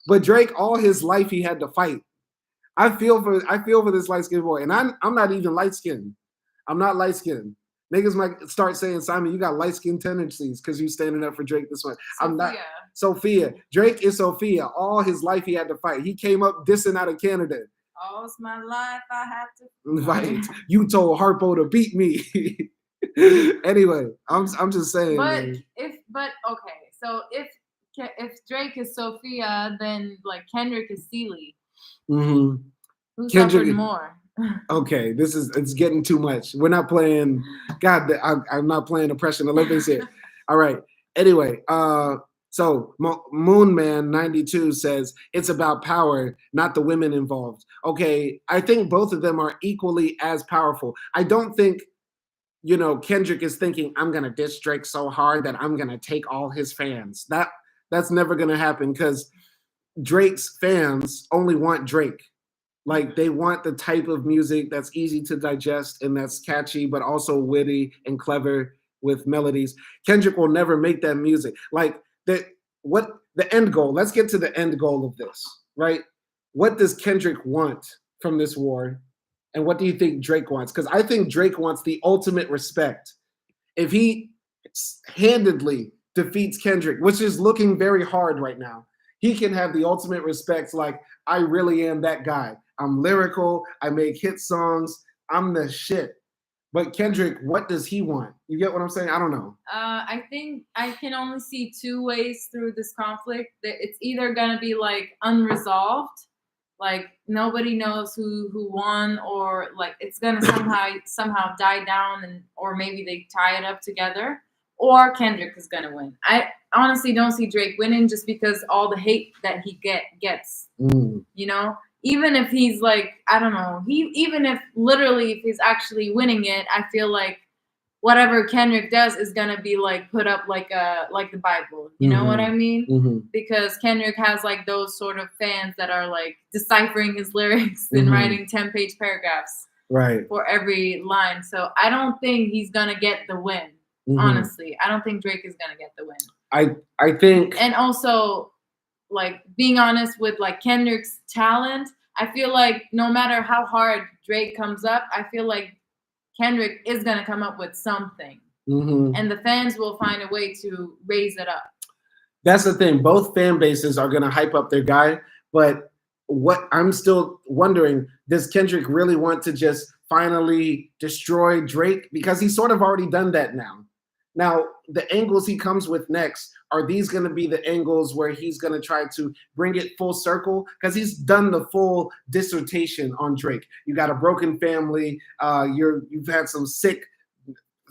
But Drake, all his life, he had to fight. I feel for this light skinned boy, and I'm not even light skinned. I'm not light skinned. Niggas might start saying, Simon, you got light skin tendencies because you standing up for Drake this much. I'm not. Sophia. Drake is Sophia. All his life he had to fight. He came up dissing out of Canada. All my life I had to fight. You told Harpo to beat me. Anyway, I'm just saying. But so if Drake is Sophia, then like Kendrick is Celie. Who suffered more? Okay, it's getting too much. We're not playing. God, I'm not playing Oppression Olympics here. All right. Anyway, so Moonman 92 says it's about power, not the women involved. Okay, I think both of them are equally as powerful. I don't think, you know, Kendrick is thinking I'm gonna diss Drake so hard that I'm gonna take all his fans. That's never gonna happen because Drake's fans only want Drake. Like, they want the type of music that's easy to digest and that's catchy, but also witty and clever with melodies. Kendrick will never make that music. Like, the end goal, let's get to the end goal of this, right? What does Kendrick want from this war? And what do you think Drake wants? Because I think Drake wants the ultimate respect. If he handedly defeats Kendrick, which is looking very hard right now, he can have the ultimate respect, like, I really am that guy. I'm lyrical. I make hit songs. I'm the shit. But Kendrick, what does he want? You get what I'm saying? I don't know. I think I can only see two ways through this conflict. That it's either gonna be like unresolved, like nobody knows who won, or like it's gonna somehow die down, and or maybe they tie it up together, or Kendrick is gonna win. I honestly don't see Drake winning just because all the hate that he gets. You know, even if he's like, I don't know, even if literally if he's actually winning it, I feel like whatever Kendrick does is gonna be like put up like the Bible. You know what I mean? Because Kendrick has like those sort of fans that are like deciphering his lyrics and writing 10-page paragraphs for every line. So I don't think he's gonna get the win. Honestly, I don't think Drake is gonna get the win. I think, and also, like, being honest with like Kendrick's talent, I feel like no matter how hard Drake comes up, I feel like Kendrick is gonna come up with something, and the fans will find a way to raise it up. That's the thing. Both fan bases are gonna hype up their guy, but what I'm still wondering, does Kendrick really want to just finally destroy Drake? Because he's sort of already done that now. Now, the angles he comes with next, are these going to be the angles where he's going to try to bring it full circle? Because he's done the full dissertation on Drake. You got a broken family. You've had some sick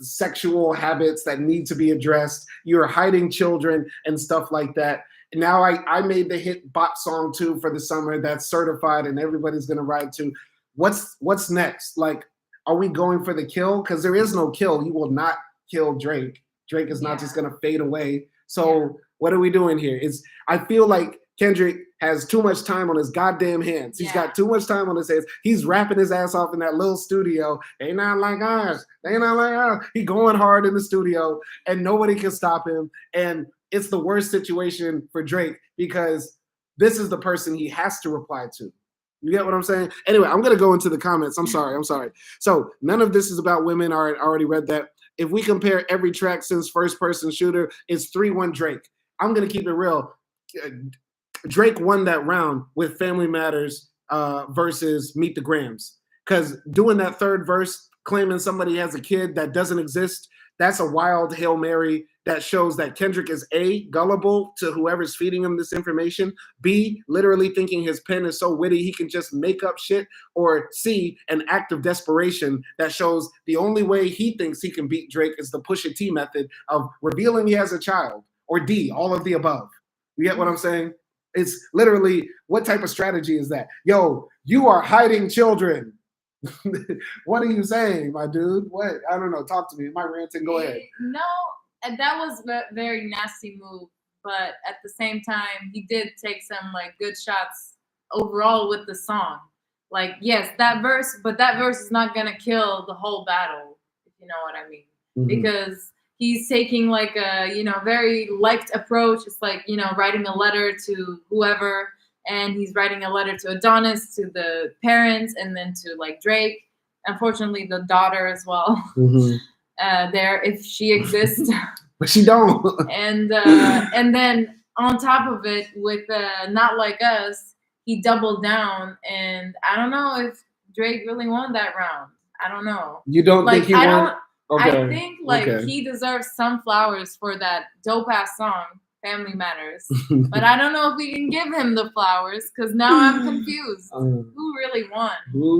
sexual habits that need to be addressed. You're hiding children and stuff like that. And now I made the hit bop song too for the summer that's certified and everybody's going to ride to. What's next? Like, are we going for the kill? Because there is no kill. You will not kill Drake. Drake is not just going to fade away. So what are we doing here? I feel like Kendrick has too much time on his goddamn hands. He's got too much time on his hands. He's rapping his ass off in that little studio. They not like us. They not like us. He going hard in the studio and nobody can stop him. And it's the worst situation for Drake because this is the person he has to reply to. You get what I'm saying? Anyway, I'm going to go into the comments. I'm sorry. So none of this is about women. I already read that. If we compare every track since First Person Shooter, it's 3-1 Drake. I'm going to keep it real. Drake won that round with Family Matters versus Meet the Grams. Because doing that third verse, claiming somebody has a kid that doesn't exist, that's a wild Hail Mary that shows that Kendrick is A, gullible to whoever's feeding him this information, B, literally thinking his pen is so witty he can just make up shit, or C, an act of desperation that shows the only way he thinks he can beat Drake is the Pusha T method of revealing he has a child, or D, all of the above. You get what I'm saying? It's literally, what type of strategy is that? Yo, you are hiding children. What are you saying, my dude? What? I don't know. Talk to me. Am I ranting? Go ahead. No, that was a very nasty move. But at the same time, he did take some like good shots overall with the song. Like, yes, that verse is not gonna kill the whole battle, if you know what I mean. Because he's taking like a, very liked approach. It's like, writing a letter to whoever. And he's writing a letter to Adonis, to the parents, and then to like Drake. Unfortunately, the daughter as well. There, if she exists, but she don't. and then on top of it, with Not Like Us, he doubled down. And I don't know if Drake really won that round. I don't know. You don't think he won? Okay. I think he deserves some flowers for that dope ass song. Family Matters, but I don't know if we can give him the flowers because now I'm confused. Who really won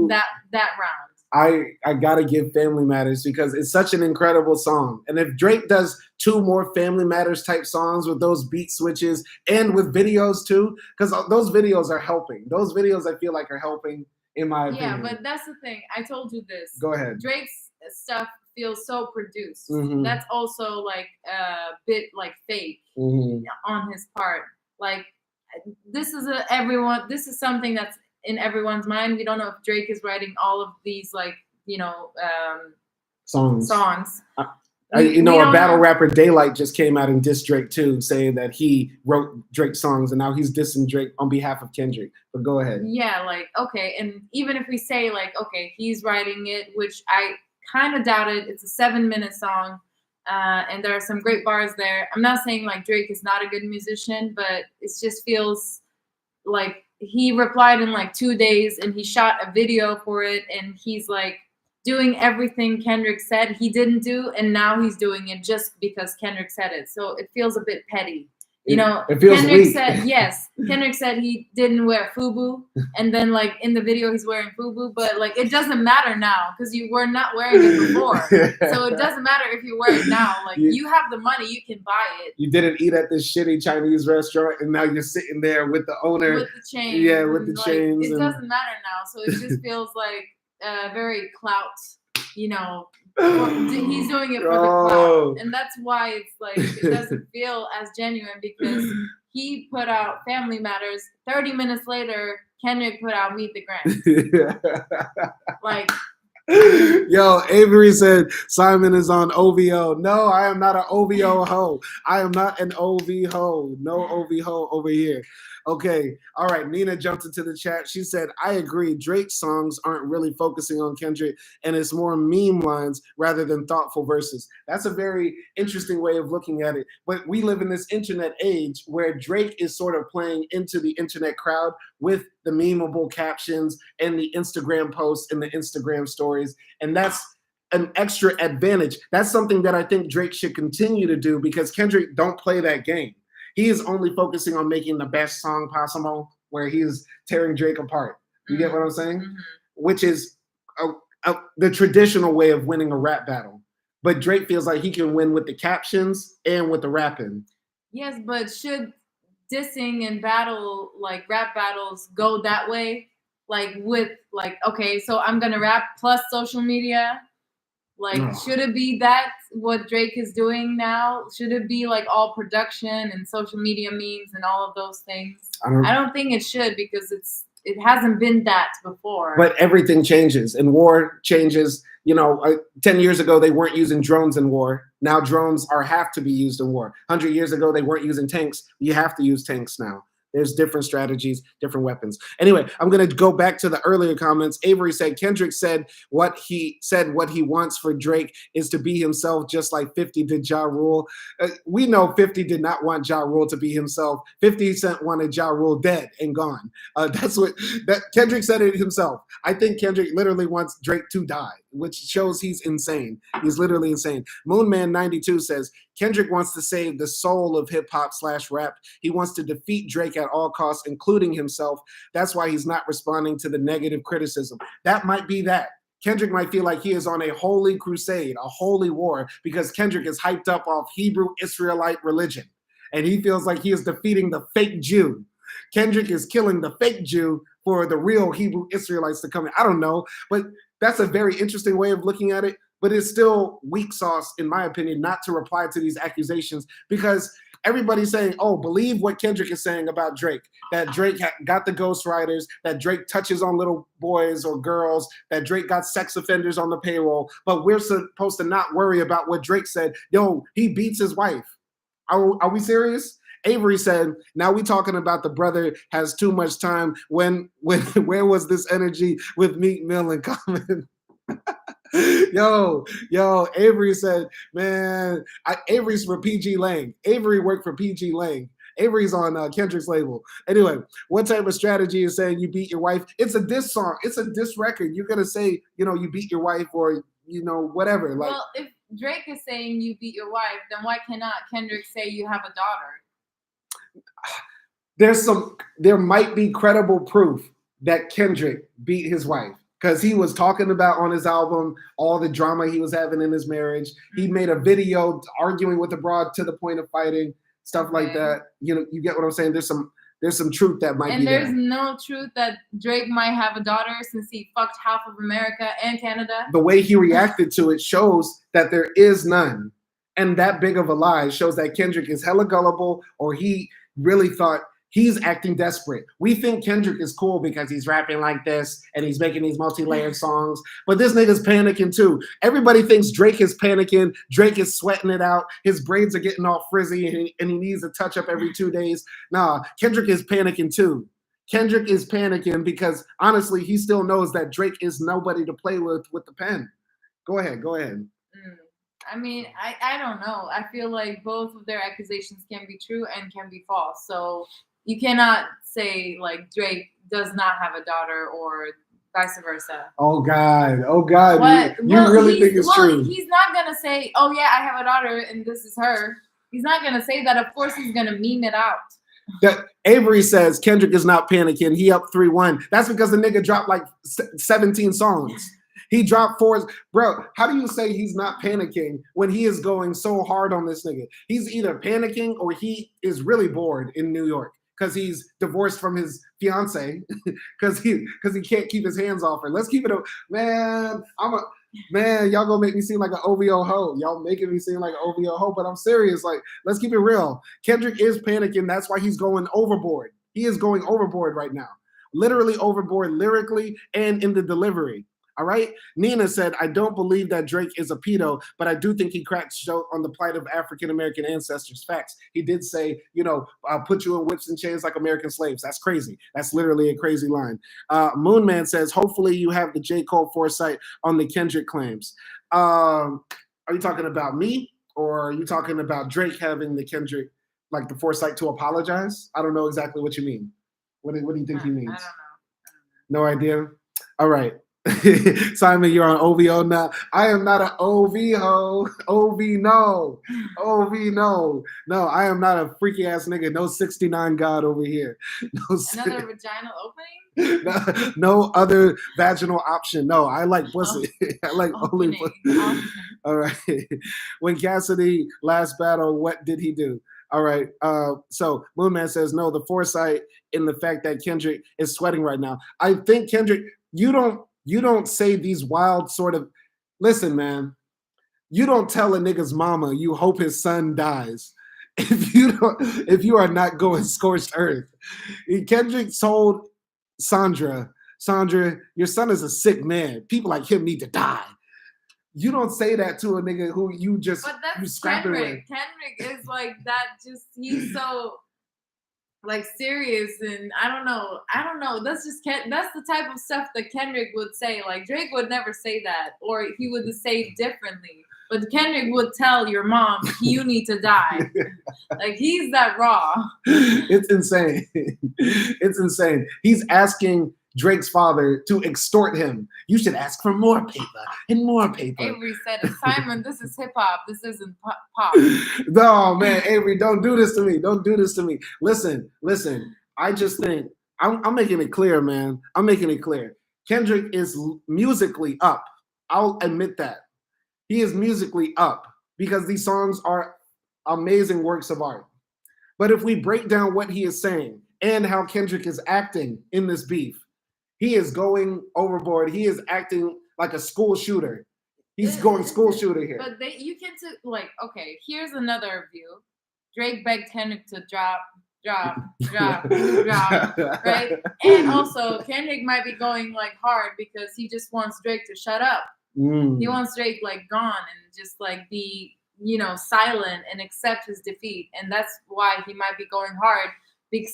that round? I gotta give Family Matters because it's such an incredible song. And if Drake does 2 more Family Matters type songs with those beat switches and with videos too, because those videos are helping. Those videos I feel like are helping in my opinion. Yeah, but that's the thing. I told you this. Go ahead. Drake's stuff feels so produced. That's also like a bit like fake on his part. Like this is something that's in everyone's mind. We don't know if Drake is writing all of these like songs. A battle rapper Daylight just came out and dissed Drake too, saying that he wrote Drake songs and now he's dissing Drake on behalf of Kendrick. But go ahead. Yeah, like okay, and even if we say like okay, he's writing it, which I kind of doubt it. It's a 7-minute song, and there are some great bars there. I'm not saying like Drake is not a good musician, but it just feels like he replied in like 2 days, and he shot a video for it, and he's like doing everything Kendrick said he didn't do, and now he's doing it just because Kendrick said it. So it feels a bit petty. You know, it feels Kendrick weak. said, yes, Kendrick said he didn't wear FUBU, and then like in the video he's wearing FUBU, but like it doesn't matter now because you were not wearing it before. So it doesn't matter if you wear it now. Like you have the money, you can buy it. You didn't eat at this shitty Chinese restaurant, and now you're sitting there with the owner. With the chains. Yeah, with the chains. It doesn't matter now. So it just feels like very clout, you know. He's doing it for the clout, and that's why it's like it doesn't feel as genuine because he put out Family Matters. 30 minutes later, Kendrick put out Meet the Grams. Like, yo, Avery said Simon is on OVO. No, I am not an OVO hoe. I am not an OV hoe. No OV hoe over here. Okay, all right. Nina jumped into the chat. She said, I agree. Drake's songs aren't really focusing on Kendrick, and it's more meme lines rather than thoughtful verses. That's a very interesting way of looking at it. But we live in this internet age where Drake is sort of playing into the internet crowd with the memeable captions and the Instagram posts and the Instagram stories. And that's an extra advantage. That's something that I think Drake should continue to do because Kendrick don't play that game. He is only focusing on making the best song possible where he's tearing Drake apart. You get what I'm saying? Mm-hmm. Which is the traditional way of winning a rap battle. But Drake feels like he can win with the captions and with the rapping. Yes, but should dissing and battle, like rap battles, go that way? Like with, like, okay, so I'm going to rap plus social media. Like, should it be that what Drake is doing now? Should it be like all production and social media memes and all of those things? I don't think it should because it hasn't been that before. But everything changes and war changes. You know, 10 years ago, they weren't using drones in war. Now drones have to be used in war. 100 years ago, they weren't using tanks. You have to use tanks now. There's different strategies, different weapons. Anyway, I'm going to go back to the earlier comments. Avery said, Kendrick said what he wants for Drake is to be himself, just like 50 did Ja Rule. We know 50 did not want Ja Rule to be himself. 50 Cent wanted Ja Rule dead and gone. That's what Kendrick said it himself. I think Kendrick literally wants Drake to die, which shows he's insane. He's literally insane. Moonman92 says, Kendrick wants to save the soul of hip-hop/rap. He wants to defeat Drake at all costs, including himself. That's why he's not responding to the negative criticism. That might be that. Kendrick might feel like he is on a holy crusade, a holy war, because Kendrick is hyped up off Hebrew Israelite religion. And he feels like he is defeating the fake Jew. Kendrick is killing the fake Jew for the real Hebrew Israelites to come in. I don't know, but that's a very interesting way of looking at it. But it's still weak sauce, in my opinion, not to reply to these accusations because everybody's saying, oh, believe what Kendrick is saying about Drake, that Drake got the ghostwriters, that Drake touches on little boys or girls, that Drake got sex offenders on the payroll. But we're supposed to not worry about what Drake said. Yo, he beats his wife. Are we serious? Avery said, now we talking about the brother has too much time. When where was this energy with Meek Mill in common? Yo, Avery said, man, Avery's for PG Lang. Avery worked for PG Lang. Avery's on Kendrick's label. Anyway, what type of strategy is saying you beat your wife? It's a diss song. It's a diss record. You're going to say, you beat your wife or, whatever. Like, well, if Drake is saying you beat your wife, then why cannot Kendrick say you have a daughter? There might be credible proof that Kendrick beat his wife. Because he was talking about on his album all the drama he was having in his marriage. He made a video arguing with the broad to the point of fighting, stuff like that. You get what I'm saying? There's some truth that might be there. And there's no truth that Drake might have a daughter since he fucked half of America and Canada. The way he reacted to it shows that there is none. And that big of a lie shows that Kendrick is hella gullible or he really thought he's acting desperate. We think Kendrick is cool because he's rapping like this and he's making these multi-layered songs, but this nigga's panicking too. Everybody thinks Drake is panicking. Drake is sweating it out. His braids are getting all frizzy and he needs a touch up every 2 days. Nah, Kendrick is panicking too. Kendrick is panicking because honestly, he still knows that Drake is nobody to play with the pen. Go ahead. I mean, I don't know. I feel like both of their accusations can be true and can be false. So you cannot say like Drake does not have a daughter or vice versa. Oh God. You really think it's true? He's not gonna say, "Oh yeah, I have a daughter and this is her." He's not gonna say that. Of course, he's gonna meme it out. That Avery says Kendrick is not panicking. He up 3-1. That's because the nigga dropped like 17 songs. He dropped 4. Bro, how do you say he's not panicking when he is going so hard on this nigga? He's either panicking or he is really bored in New York because he's divorced from his fiance because he can't keep his hands off her. Let's keep it a man. Man, y'all gonna make me seem like an OVO hoe. Y'all making me seem like an OVO hoe, but I'm serious. Like, let's keep it real. Kendrick is panicking. That's why he's going overboard. He is going overboard right now. Literally overboard lyrically and in the delivery. All right. Nina said, I don't believe that Drake is a pedo, but I do think he cracks joke on the plight of African-American ancestors. Facts. He did say, I'll put you in whips and chains like American slaves. That's crazy. That's literally a crazy line. Moonman says, hopefully you have the J. Cole foresight on the Kendrick claims. Are you talking about me or are you talking about Drake having the Kendrick, like the foresight to apologize? I don't know exactly what you mean. What do you think he means? I don't know. No idea? All right. Simon, you're on OVO now. I am not an OVO. No. No, I am not a freaky ass nigga. No 69 God over here. Another vaginal opening? No other vaginal option. No, I like pussy. I like only pussy. All right. When Cassidy last battle, what did he do? All right. So Moonman says, no, the foresight in the fact that Kendrick is sweating right now. I think Kendrick, you don't say these wild sort of, listen, man, you don't tell a nigga's mama you hope his son dies if you are not going scorched earth. Kendrick told Sandra, your son is a sick man. People like him need to die. You don't say that to a nigga who you scrapping with. Kendrick is like that. He's so like serious, and I don't know. That's the type of stuff that Kendrick would say. Like Drake would never say that, or he would say it differently. But Kendrick would tell your mom, you need to die. Like he's that raw. It's insane. It's insane. He's asking Drake's father to extort him. You should ask for more paper and more paper. Avery said, Simon, this is hip hop. This isn't pop. No, man, Avery, don't do this to me. Don't do this to me. Listen. I just think I'm making it clear, man. I'm making it clear. Kendrick is musically up. I'll admit that. He is musically up because these songs are amazing works of art. But if we break down what he is saying and how Kendrick is acting in this beef, he is going overboard. He is acting like a school shooter. He's going school shooter here. But okay, here's another view. Drake begged Kendrick to drop, right? And also, Kendrick might be going like hard because he just wants Drake to shut up. He wants Drake like gone and just like be, silent and accept his defeat. And that's why he might be going hard,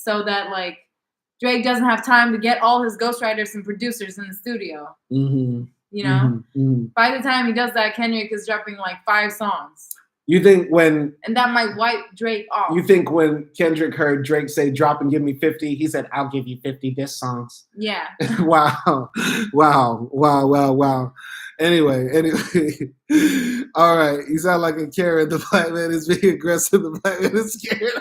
so that like Drake doesn't have time to get all his ghostwriters and producers in the studio. By the time he does that, Kendrick is dropping like 5 songs. You think and that might wipe Drake off. You think when Kendrick heard Drake say drop and give me 50, he said, I'll give you 50 diss songs. Yeah. Wow. Anyway. All right. You sound like a Karen. The black man is being aggressive. The black man is scared.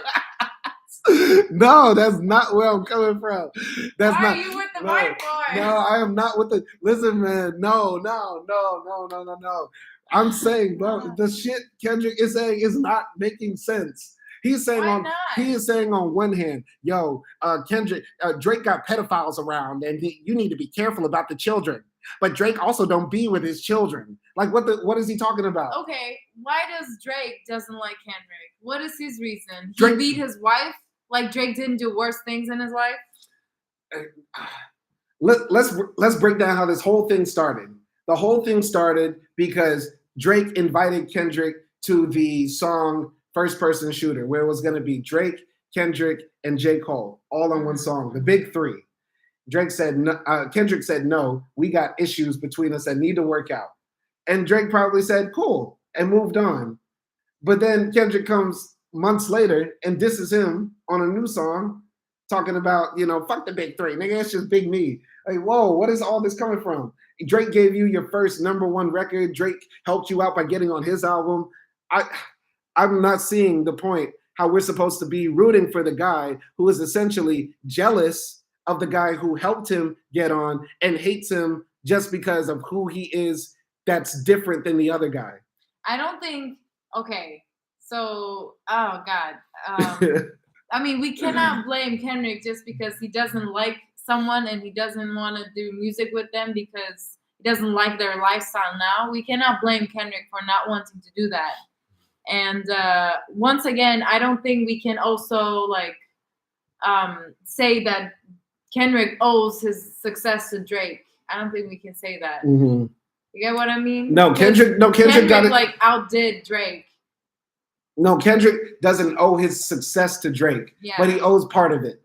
No, that's not where I'm coming from. That's Why are you with the white boy? No, I am not with the. Listen, man. No. I'm saying, bro, the shit Kendrick is saying is not making sense. He's saying he is saying on one hand, Kendrick, Drake got pedophiles around, and you need to be careful about the children. But Drake also don't be with his children. Like, what is he talking about? Okay, why does Drake doesn't like Kendrick? What is his reason? He beat his wife? Like Drake didn't do worse things in his life? Let's break down how this whole thing started. The whole thing started because Drake invited Kendrick to the song First Person Shooter, where it was going to be Drake, Kendrick, and J. Cole, all on one song, the big 3. Kendrick said, no, we got issues between us that need to work out. And Drake probably said, cool, and moved on. But then Kendrick comes months later and disses him on a new song, talking about, fuck the big 3, nigga, it's just big me. Like, whoa, what is all this coming from? Drake gave you your first #1 record. Drake helped you out by getting on his album. I'm not seeing the point how we're supposed to be rooting for the guy who is essentially jealous of the guy who helped him get on and hates him just because of who he is that's different than the other guy. I don't think, okay, so, oh God. I mean, we cannot blame Kendrick just because he doesn't like someone and he doesn't want to do music with them because he doesn't like their lifestyle now. We cannot blame Kendrick for not wanting to do that. And once again, I don't think we can also like say that Kendrick owes his success to Drake. I don't think we can say that. Mm-hmm. You get what I mean? No, Kendrick got it. Like outdid Drake. No, Kendrick doesn't owe his success to Drake, but he owes part of it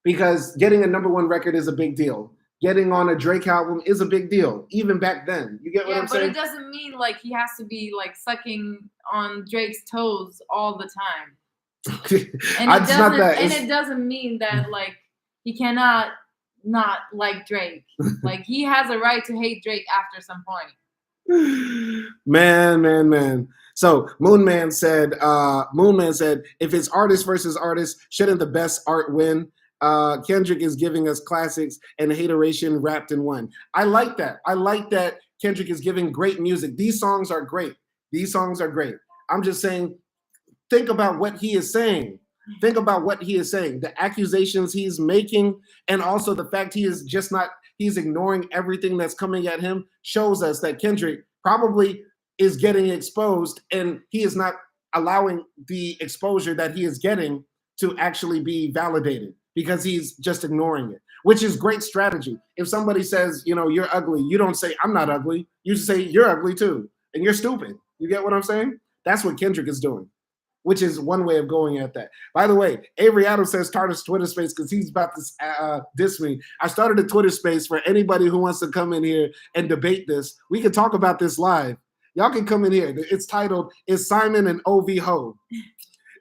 because getting a #1 record is a big deal. Getting on a Drake album is a big deal, even back then. You get what I'm saying? Yeah, but it doesn't mean like he has to be like sucking on Drake's toes all the time. And it doesn't mean that like he cannot not like Drake. Like he has a right to hate Drake after some point. Man. So Moon Man said, if it's artist versus artist, shouldn't the best art win? Kendrick is giving us classics and hateration wrapped in one. I like that. I like that Kendrick is giving great music. These songs are great. I'm just saying, think about what he is saying. The accusations he's making, and also the fact he's ignoring everything that's coming at him shows us that Kendrick probably is getting exposed and he is not allowing the exposure that he is getting to actually be validated because he's just ignoring it, which is great strategy. If somebody says, you're ugly, you don't say, I'm not ugly. You just say, you're ugly too, and you're stupid. You get what I'm saying? That's what Kendrick is doing, which is one way of going at that. By the way, Avery Adams says start a Twitter space because he's about to diss me. I started a Twitter space for anybody who wants to come in here and debate this. We can talk about this live. Y'all can come in here. It's titled, Is Simon an OV Ho?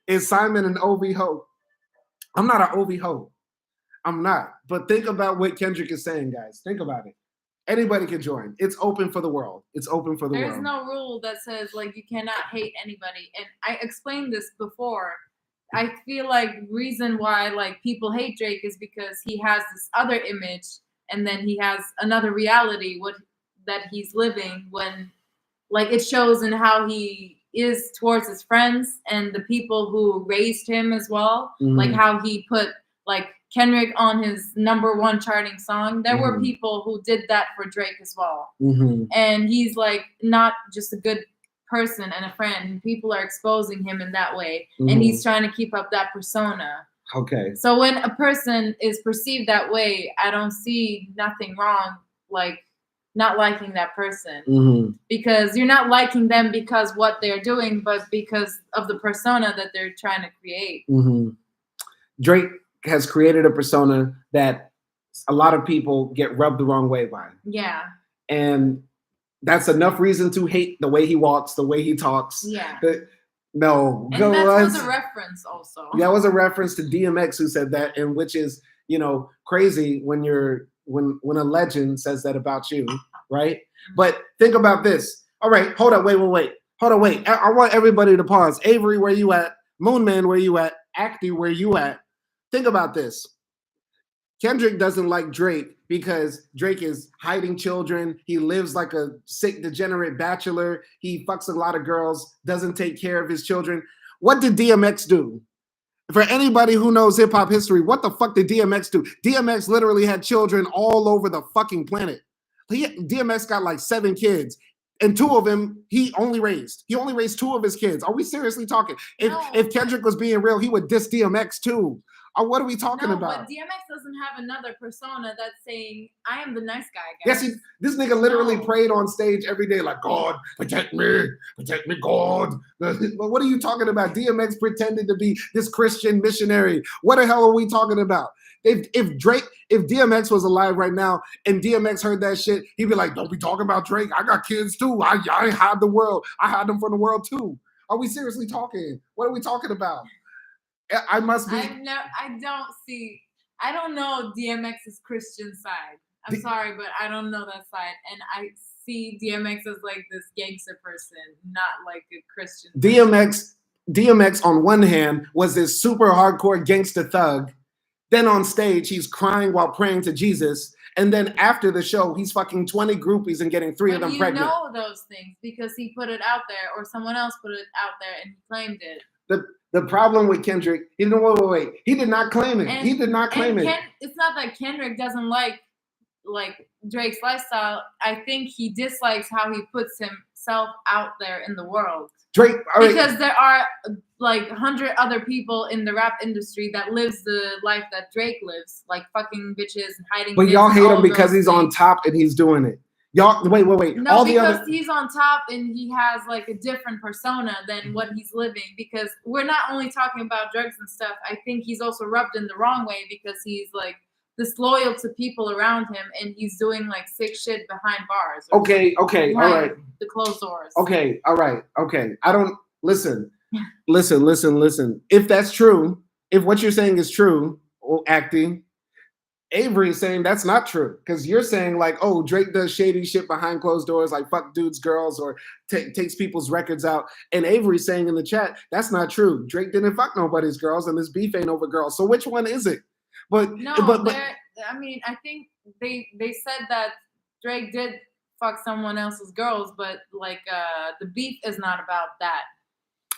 Is Simon an OV Ho? I'm not an OV Ho. I'm not. But think about what Kendrick is saying, guys. Think about it. Anybody can join. It's open for the world. There's no rule that says like you cannot hate anybody. And I explained this before. I feel like reason why like people hate Drake is because he has this other image and then he has another reality that he's living when like it shows in how he is towards his friends and the people who raised him as well. Mm-hmm. Like how he put like Kendrick on his #1 charting song. There were people who did that for Drake as well. Mm-hmm. And he's like not just a good person and a friend. People are exposing him in that way. Mm-hmm. And he's trying to keep up that persona. Okay. So when a person is perceived that way, I don't see nothing wrong like not liking that person because you're not liking them because what they're doing, but because of the persona that they're trying to create. Mm-hmm. Drake has created a persona that a lot of people get rubbed the wrong way by. Yeah. And that's enough reason to hate the way he walks, the way he talks. Yeah. No. And that was a reference also. That was a reference to DMX who said that, and which is, crazy when a legend says that about you, right? Mm-hmm. But think about this. All right, hold up, wait. Hold on, wait. I want everybody to pause. Avery, where you at? Moonman, where you at? AKDI, where you at? Think about this. Kendrick doesn't like Drake because Drake is hiding children. He lives like a sick, degenerate bachelor. He fucks a lot of girls, doesn't take care of his children. What did DMX do? For anybody who knows hip hop history, what the fuck did DMX do? DMX literally had children all over the fucking planet. DMX got like 7 kids. And 2 of them, he only raised 2 of his kids. Are we seriously talking? If Kendrick was being real, he would diss DMX too. Or what are we talking about? But DMX doesn't have another persona that's saying, I am the nice guy, guys. Yes, this nigga literally prayed on stage every day like, God, protect me, God. But what are you talking about? DMX pretended to be this Christian missionary. What the hell are we talking about? If DMX was alive right now and DMX heard that shit, he'd be like, don't be talking about Drake. I got kids too. I hide the world. I hide them from the world too. Are we seriously talking? What are we talking about? I must be. I don't know DMX's Christian side. I'm sorry, but I don't know that side, and I see DMX as like this gangster person, not like a Christian person. DMX on one hand was this super hardcore gangster thug. Then on stage, he's crying while praying to Jesus. And then after the show, he's fucking 20 groupies and getting 3 of them pregnant. You know those things because he put it out there, or someone else put it out there, and he claimed it. The problem with Kendrick, he did not claim it. He did not claim it. It's not that Kendrick doesn't like Drake's lifestyle. I think he dislikes how he puts himself out there in the world. Drake, because there are like 100 other people in the rap industry that lives the life that Drake lives, like fucking bitches and hiding. But y'all hate him because he's on top and he's doing it. Y'all wait. No, because he's on top and he has like a different persona than what he's living. Because we're not only talking about drugs and stuff. I think he's also rubbed in the wrong way because he's like disloyal to people around him and he's doing like sick shit behind bars. Okay, all right. The closed doors. Okay, all right, okay. I don't listen. If that's true, if what you're saying is true, acting. Avery is saying that's not true because you're saying like, oh, Drake does shady shit behind closed doors, like fuck dudes, girls, or takes people's records out. And Avery's saying in the chat that's not true. Drake didn't fuck nobody's girls, and this beef ain't over girls. So which one is it? But I mean, I think they said that Drake did fuck someone else's girls, but like the beef is not about that.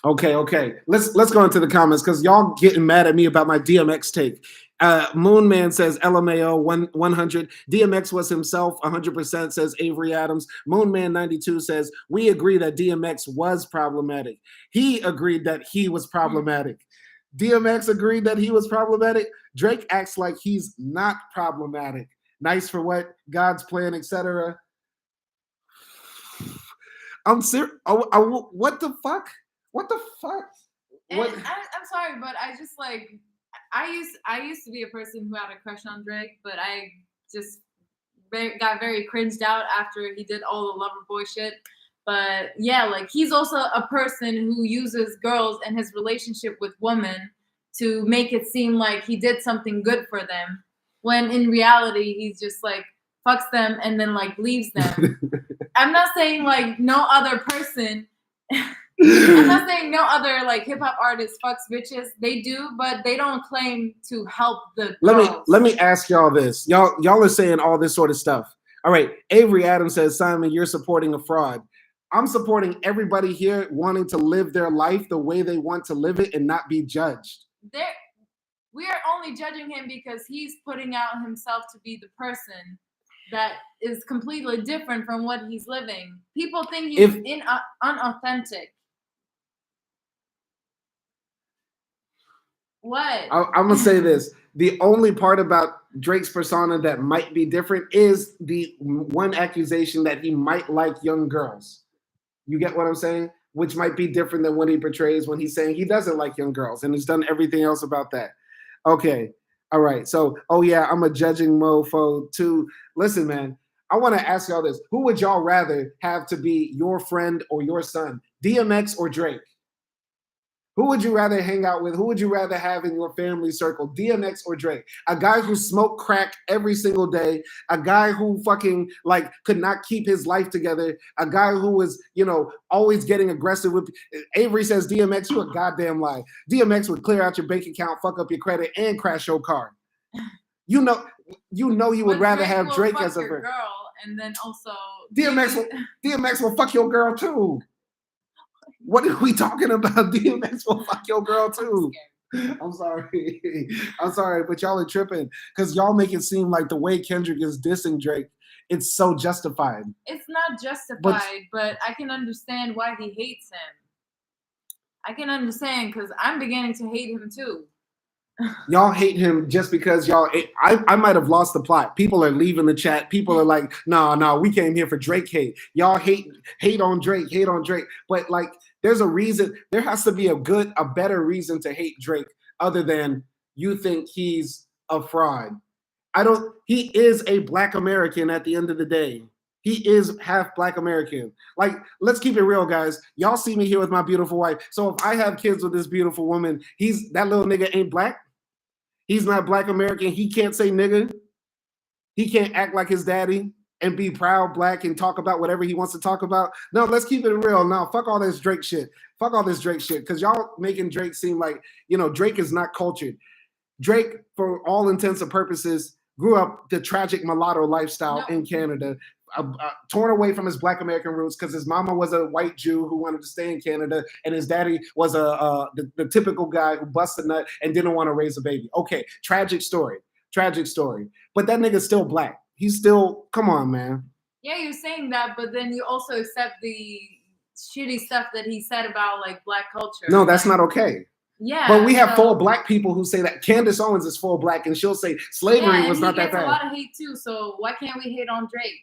Okay. Let's go into the comments because y'all getting mad at me about my DMX take. Moonman says LMAO 100. DMX was himself 100%, says Avery Adams. Moonman 92 says we agree that DMX was problematic. He agreed that he was problematic. DMX agreed that he was problematic. Drake acts like he's not problematic. Nice for what? God's plan, etc. I'm serious. What the fuck? What the fuck? What? I'm sorry, but I just like I used to be a person who had a crush on Drake, but I just got very cringed out after he did all the lover boy shit. But yeah, like he's also a person who uses girls and his relationship with women to make it seem like he did something good for them, when in reality he's just like fucks them and then like leaves them. I'm not saying like no other person. I'm not saying no other like hip hop artist fucks bitches. They do, but they don't claim to help the girls. Let me ask y'all this. Y'all are saying all this sort of stuff. All right. Avery Adams says, Simon, you're supporting a fraud. I'm supporting everybody here wanting to live their life the way they want to live it and not be judged. We are only judging him because he's putting out himself to be the person that is completely different from what he's living. People think he's unauthentic. What? I'm gonna say this. The only part about Drake's persona that might be different is the one accusation that he might like young girls. You get what I'm saying? Which might be different than what he portrays when he's saying he doesn't like young girls, and he's done everything else about that. Okay. All right. So, oh yeah, I'm a judging mofo too. Listen, man, I want to ask y'all this. Who would y'all rather have to be your friend or your son? DMX or Drake? Who would you rather hang out with? Who would you rather have in your family circle? DMX or Drake? A guy who smoked crack every single day, a guy who fucking like could not keep his life together, a guy who was, always getting aggressive with Avery says DMX, you a goddamn lie. DMX would clear out your bank account, fuck up your credit, and crash your car. You know you would rather have Drake as a friend. Girl, and then also DMX will fuck your girl too. What are we talking about? DMX will fuck your girl too. I'm sorry, but y'all are tripping because y'all make it seem like the way Kendrick is dissing Drake, it's so justified. It's not justified, but I can understand why he hates him. I can understand because I'm beginning to hate him too. Y'all hate him just because I might have lost the plot. People are leaving the chat. People are like, no, we came here for Drake hate. Y'all hate on Drake. But like, there's a reason. There has to be a better reason to hate Drake other than you think he's a fraud. He is a Black American at the end of the day. He is half Black American. Like, let's keep it real, guys. Y'all see me here with my beautiful wife. So if I have kids with this beautiful woman, that little nigga ain't Black. He's not Black American. He can't say nigga. He can't act like his daddy and be proud black and talk about whatever he wants to talk about. No, let's keep it real. Now, fuck all this Drake shit. Fuck all this Drake shit. Because y'all making Drake seem like, Drake is not cultured. Drake, for all intents and purposes, grew up the tragic mulatto lifestyle in Canada, torn away from his Black American roots because his mama was a white Jew who wanted to stay in Canada, and his daddy was the typical guy who busted a nut and didn't want to raise a baby. Okay, tragic story. But that nigga's still black. He's still, come on, man. Yeah, you're saying that, but then you also accept the shitty stuff that he said about like black culture. No, that's not okay. Yeah, but we have full black people who say that. Candace Owens is full black, and she'll say slavery was not that bad. Yeah, and he gets a lot of hate too. So why can't we hate on Drake?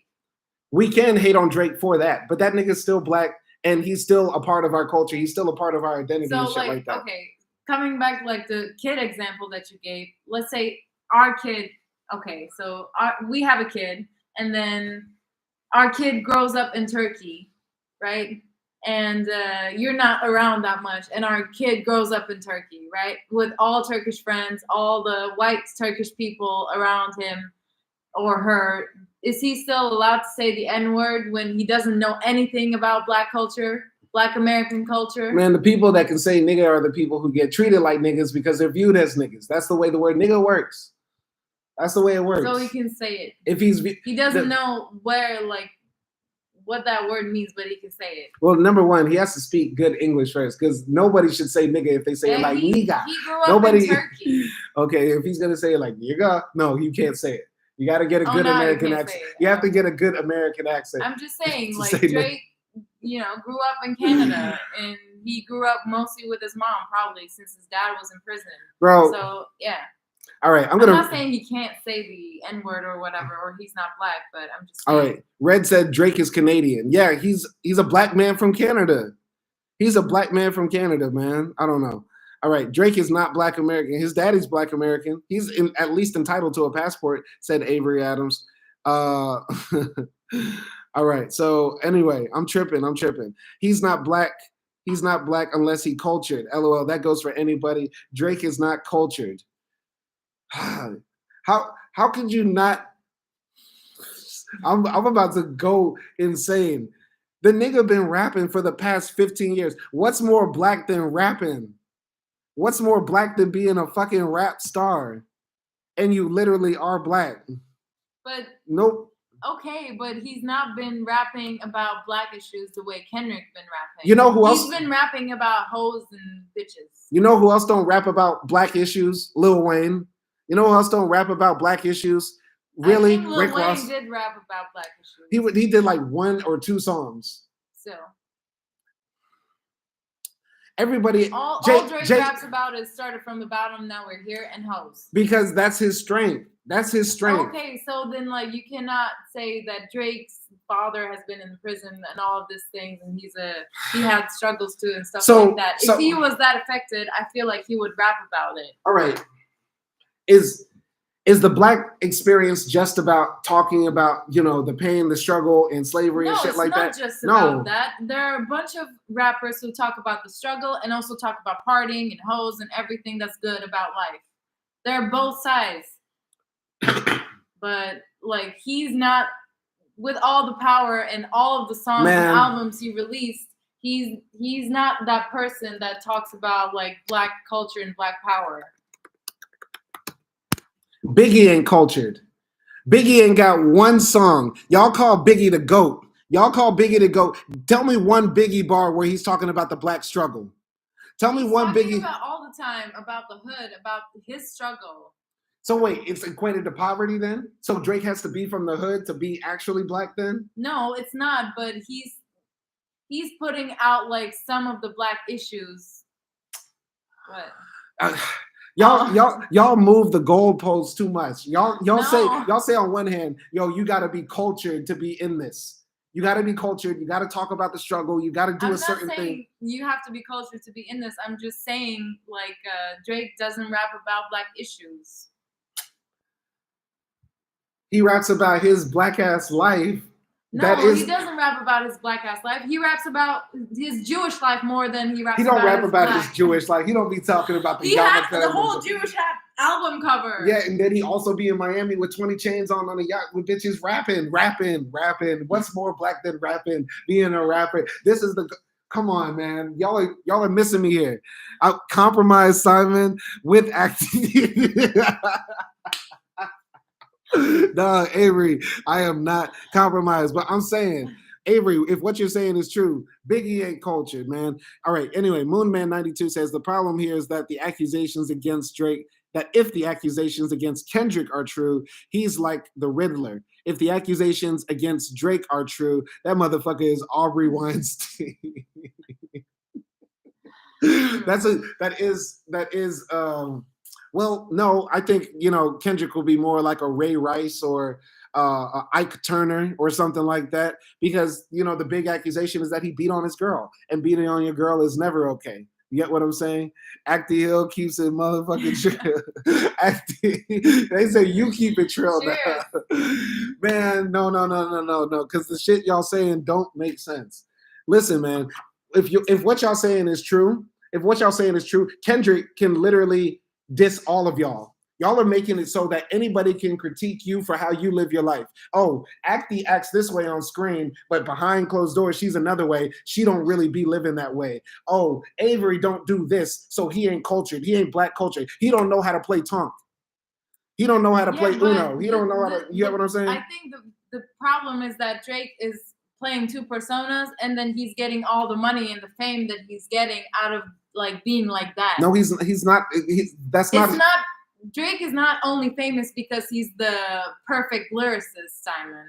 We can hate on Drake for that, but that nigga's still black, and he's still a part of our culture. He's still a part of our identity and shit like that. Okay, coming back to like the kid example that you gave. Let's say our kid. Okay, so we have a kid, and then our kid grows up in Turkey, right? And you're not around that much, and our kid grows up in Turkey, right? With all Turkish friends, all the white Turkish people around him or her. Is he still allowed to say the N-word when he doesn't know anything about black culture, black American culture? Man, the people that can say nigga are the people who get treated like niggas because they're viewed as niggas. That's the way the word nigga works. That's the way it works. So he can say it. If he doesn't know where, like, what that word means, but he can say it. Well, number one, he has to speak good English first, because nobody should say nigga if they say it like nigga. He grew up in Turkey. Okay, if he's gonna say it like nigga, no, you can't say it. You got to get a good American accent. You have to get a good American accent. I'm just saying, like Drake, grew up in Canada, and he grew up mostly with his mom, probably since his dad was in prison. Bro. So yeah. All right, I'm not saying he can't say the N-word or whatever, or he's not black, but I'm just saying. All right, Red said Drake is Canadian. Yeah, he's a black man from Canada. He's a black man from Canada, man. I don't know. All right, Drake is not black American. His daddy's black American. He's at least entitled to a passport, said Avery Adams. All right, so anyway, I'm tripping. He's not black. He's not black unless he cultured. LOL, that goes for anybody. Drake is not cultured. How could you not? I'm about to go insane. The nigga been rapping for the past 15 years. What's more black than rapping? What's more black than being a fucking rap star? And you literally are black. But nope. Okay, but he's not been rapping about black issues the way Kendrick been rapping. You know who else? He's been rapping about hoes and bitches. You know who else don't rap about black issues? Lil Wayne. You know who else don't rap about black issues? Really? I think Lil Wayne did rap about black issues. He did like 1 or 2 songs. So. Everybody. All Drake raps about is started from the bottom, now we're here, and hoes. Because that's his strength. That's his strength. Okay, so then like you cannot say that Drake's father has been in prison and all of these things, and he had struggles too and stuff like that. If he was that affected, I feel like he would rap about it. All right. Is the black experience just about talking about, the pain, the struggle, and slavery and shit like that? No, it's not just about that. There are a bunch of rappers who talk about the struggle and also talk about partying and hoes and everything that's good about life. They're both sides. But like he's not, with all the power and all of the songs and albums he released, he's not that person that talks about like black culture and black power. Biggie ain't cultured. Biggie ain't got 1 song. Y'all call Biggie the GOAT. Tell me one Biggie bar where he's talking about the black struggle. Tell me one Biggie. About all the time about the hood, about his struggle. So wait, it's equated to poverty then? So Drake has to be from the hood to be actually black then? No, it's not. But he's putting out like some of the black issues. What? Y'all move the goalposts too much. Y'all say on one hand, you gotta be cultured to be in this. You gotta be cultured. You gotta talk about the struggle. You gotta do a certain thing. You have to be cultured to be in this. I'm just saying, like Drake doesn't rap about black issues. He raps about his black ass life. No, he doesn't rap about his black ass life. He raps about his Jewish life more than he raps about. He don't rap about his Jewish life. He don't be talking about the the whole Jewish album cover. Yeah, and then he also be in Miami with 20 chains on a yacht with bitches rapping. What's more black than rapping? Being a rapper. This is the. Come on, man. Y'all are missing me here. I compromise Simon with acting. No, Avery, I am not compromised, but I'm saying, Avery, if what you're saying is true, Biggie ain't cultured, man. All right. Anyway, Moonman92 says the problem here is that the accusations against Drake, that if the accusations against Kendrick are true, he's like the Riddler. If the accusations against Drake are true, that motherfucker is Aubrey Weinstein. That is well, no, I think, Kendrick will be more like a Ray Rice or a Ike Turner or something like that, because, the big accusation is that he beat on his girl, and beating on your girl is never okay. You get what I'm saying? AKDI Hill keeps it motherfucking trill. They say you keep it trill now. Man, no, because the shit y'all saying don't make sense. Listen, man, if what y'all saying is true, Kendrick can literally diss all of y'all. Y'all are making it so that anybody can critique you for how you live your life. Oh, AKDI acts this way on screen, but behind closed doors, she's another way. She don't really be living that way. Oh, Avery don't do this, so he ain't cultured. He ain't black cultured. He don't know how to play Tonk. He don't know how to play Uno. He don't know how to, you get what I'm saying? I think the problem is that Drake is playing two personas, and then he's getting all the money and the fame that he's getting out of like being like that. No, he's not. Drake is not only famous because he's the perfect lyricist, Simon.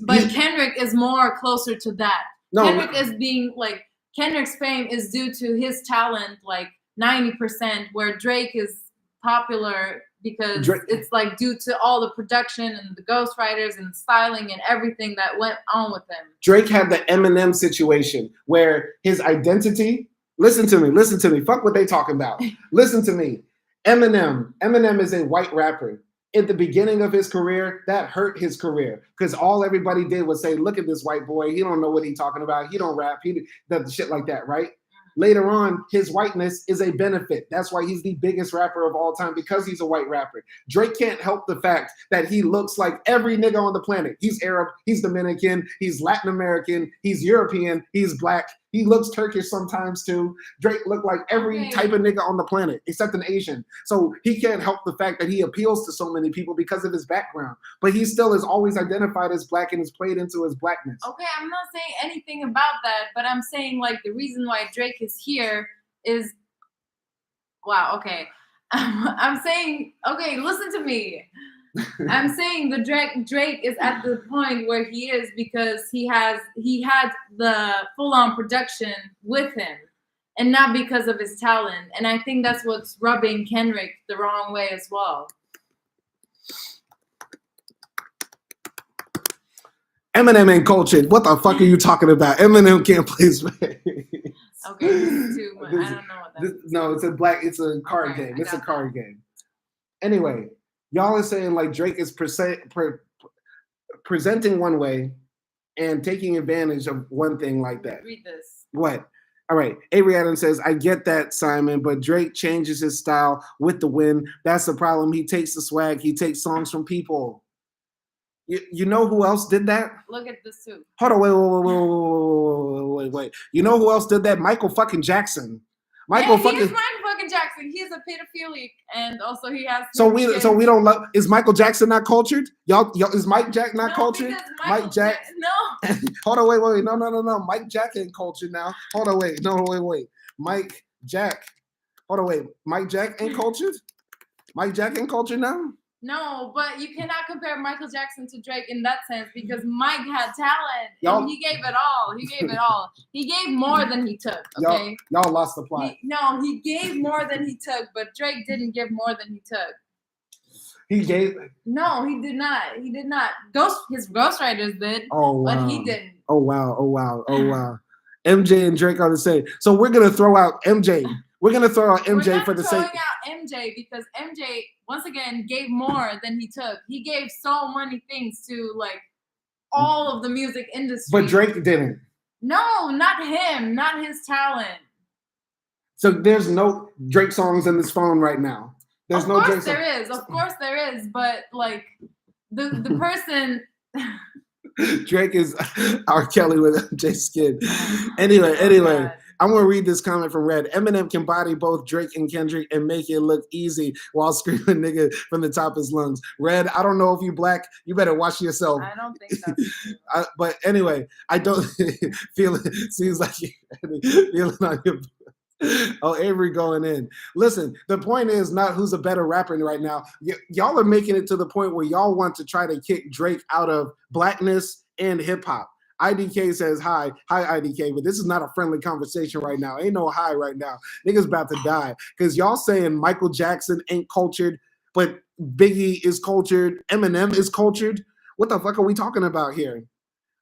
But Kendrick is more closer to that. No, Kendrick is being like, Kendrick's fame is due to his talent, like 90%, where Drake is popular because it's like due to all the production and the ghostwriters and styling and everything that went on with him. Drake had the Eminem situation where his identity. Listen to me. Fuck what they talking about. Listen to me. Eminem is a white rapper. At the beginning of his career, that hurt his career because all everybody did was say, "Look at this white boy. He don't know what he's talking about. He don't rap. He does shit like that," right? Later on, his whiteness is a benefit. That's why he's the biggest rapper of all time, because he's a white rapper. Drake can't help the fact that he looks like every nigga on the planet. He's Arab, he's Dominican, he's Latin American, he's European, he's black. He looks Turkish sometimes too. Drake looked like every type of nigga on the planet except an Asian. So he can't help the fact that he appeals to so many people because of his background. But he still is always identified as black and is played into his blackness. Okay, I'm not saying anything about that, but I'm saying like the reason why Drake is here is, wow, okay. I'm saying, okay, listen to me. I'm saying the Drake is at the point where he is because he had the full-on production with him, and not because of his talent. And I think that's what's rubbing Kendrick the wrong way as well. Eminem ain't cultured. What the fuck are you talking about? Eminem can't play Spanish. Okay, this is too much. I don't know what that is. No, it's a card game. It's a card game. Anyway. Y'all are saying like Drake is presenting one way and taking advantage of one thing like that. Read this. What? All right. Avery Adams says, I get that, Simon, but Drake changes his style with the wind. That's the problem. He takes the swag. He takes songs from people. You know who else did that? Look at this too. Hold on, wait. You know who else did that? Michael fucking Jackson. He is Michael fucking Jackson. He is a pedophilic, and also he has. So we don't love. Is Michael Jackson not cultured? Y'all is Mike Jack not cultured? Mike Jack. No. Hold on, wait. No. Mike Jack ain't cultured now. Hold on, wait. No, wait. Mike Jack. Hold on, wait. Mike Jack ain't cultured. Mike Jack ain't cultured now. No, but you cannot compare Michael Jackson to Drake in that sense because Mike had talent and he gave it all. He gave more than he took. Okay, y'all lost the plot. He gave more than he took, but Drake didn't give more than he took. He gave. No, he did not. His ghostwriters did. Oh wow. But he didn't. Oh wow. MJ and Drake are the same. So we're gonna throw out MJ. We're gonna throw out MJ for the sake. We're throwing out MJ because MJ once again gave more than he took. He gave so many things to like all of the music industry. But Drake didn't. No, not him. Not his talent. So there's no Drake songs in this phone right now There's of no course Drake there song. is. Of course there is. But like the person. Drake is R. Kelly with J Skin. Anyway, God. I'm gonna read this comment from Red. Eminem can body both Drake and Kendrick and make it look easy while screaming nigga from the top of his lungs. Red, I don't know if you black. You better watch yourself. I don't think that's true. But anyway, I don't feel it. Seems like you're feeling on your. Oh, Avery going in. Listen, the point is not who's a better rapper right now. Y'all are making it to the point where y'all want to try to kick Drake out of blackness and hip hop. IDK says hi. Hi, IDK, but this is not a friendly conversation right now. Ain't no hi right now. Niggas about to die. Because y'all saying Michael Jackson ain't cultured, but Biggie is cultured, Eminem is cultured. What the fuck are we talking about here?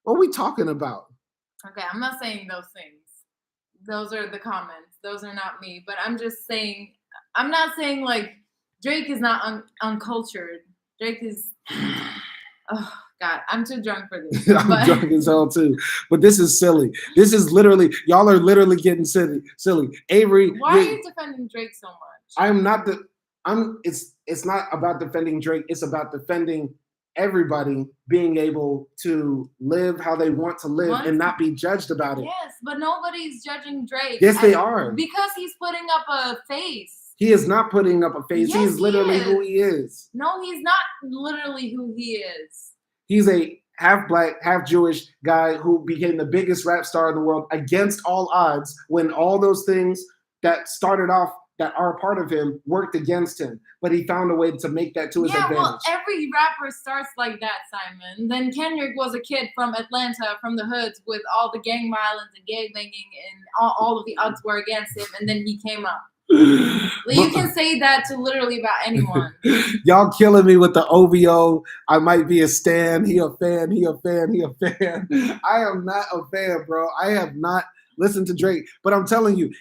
What are we talking about? Okay, I'm not saying those things. Those are the comments. Those are not me. But I'm just saying, I'm not saying like Drake is not uncultured. Drake is, oh God, I'm too drunk for this. I'm drunk as hell too. But this is silly. This is literally, y'all are literally getting silly. Avery. Why are you defending Drake so much? It's not about defending Drake. It's about defending everybody being able to live how they want to live and not be judged about it. Yes, but nobody's judging Drake. Yes, they are. Because he's putting up a face. He is not putting up a face. Yes, he is literally who he is. No, he's not literally who he is. He's a half black, half Jewish guy who became the biggest rap star in the world against all odds when all those things that started off that are a part of him worked against him, but he found a way to make that to his advantage. Yeah, well, every rapper starts like that, Simon. Then Kendrick was a kid from Atlanta, from the hoods, with all the gang violence and gang banging, and all of the odds were against him, and then he came up. You can say that to literally about anyone. Y'all killing me with the OVO. I might be a stan. He a fan. He a fan. He a fan. I am not a fan, bro. I have not listened to Drake, but I'm telling you,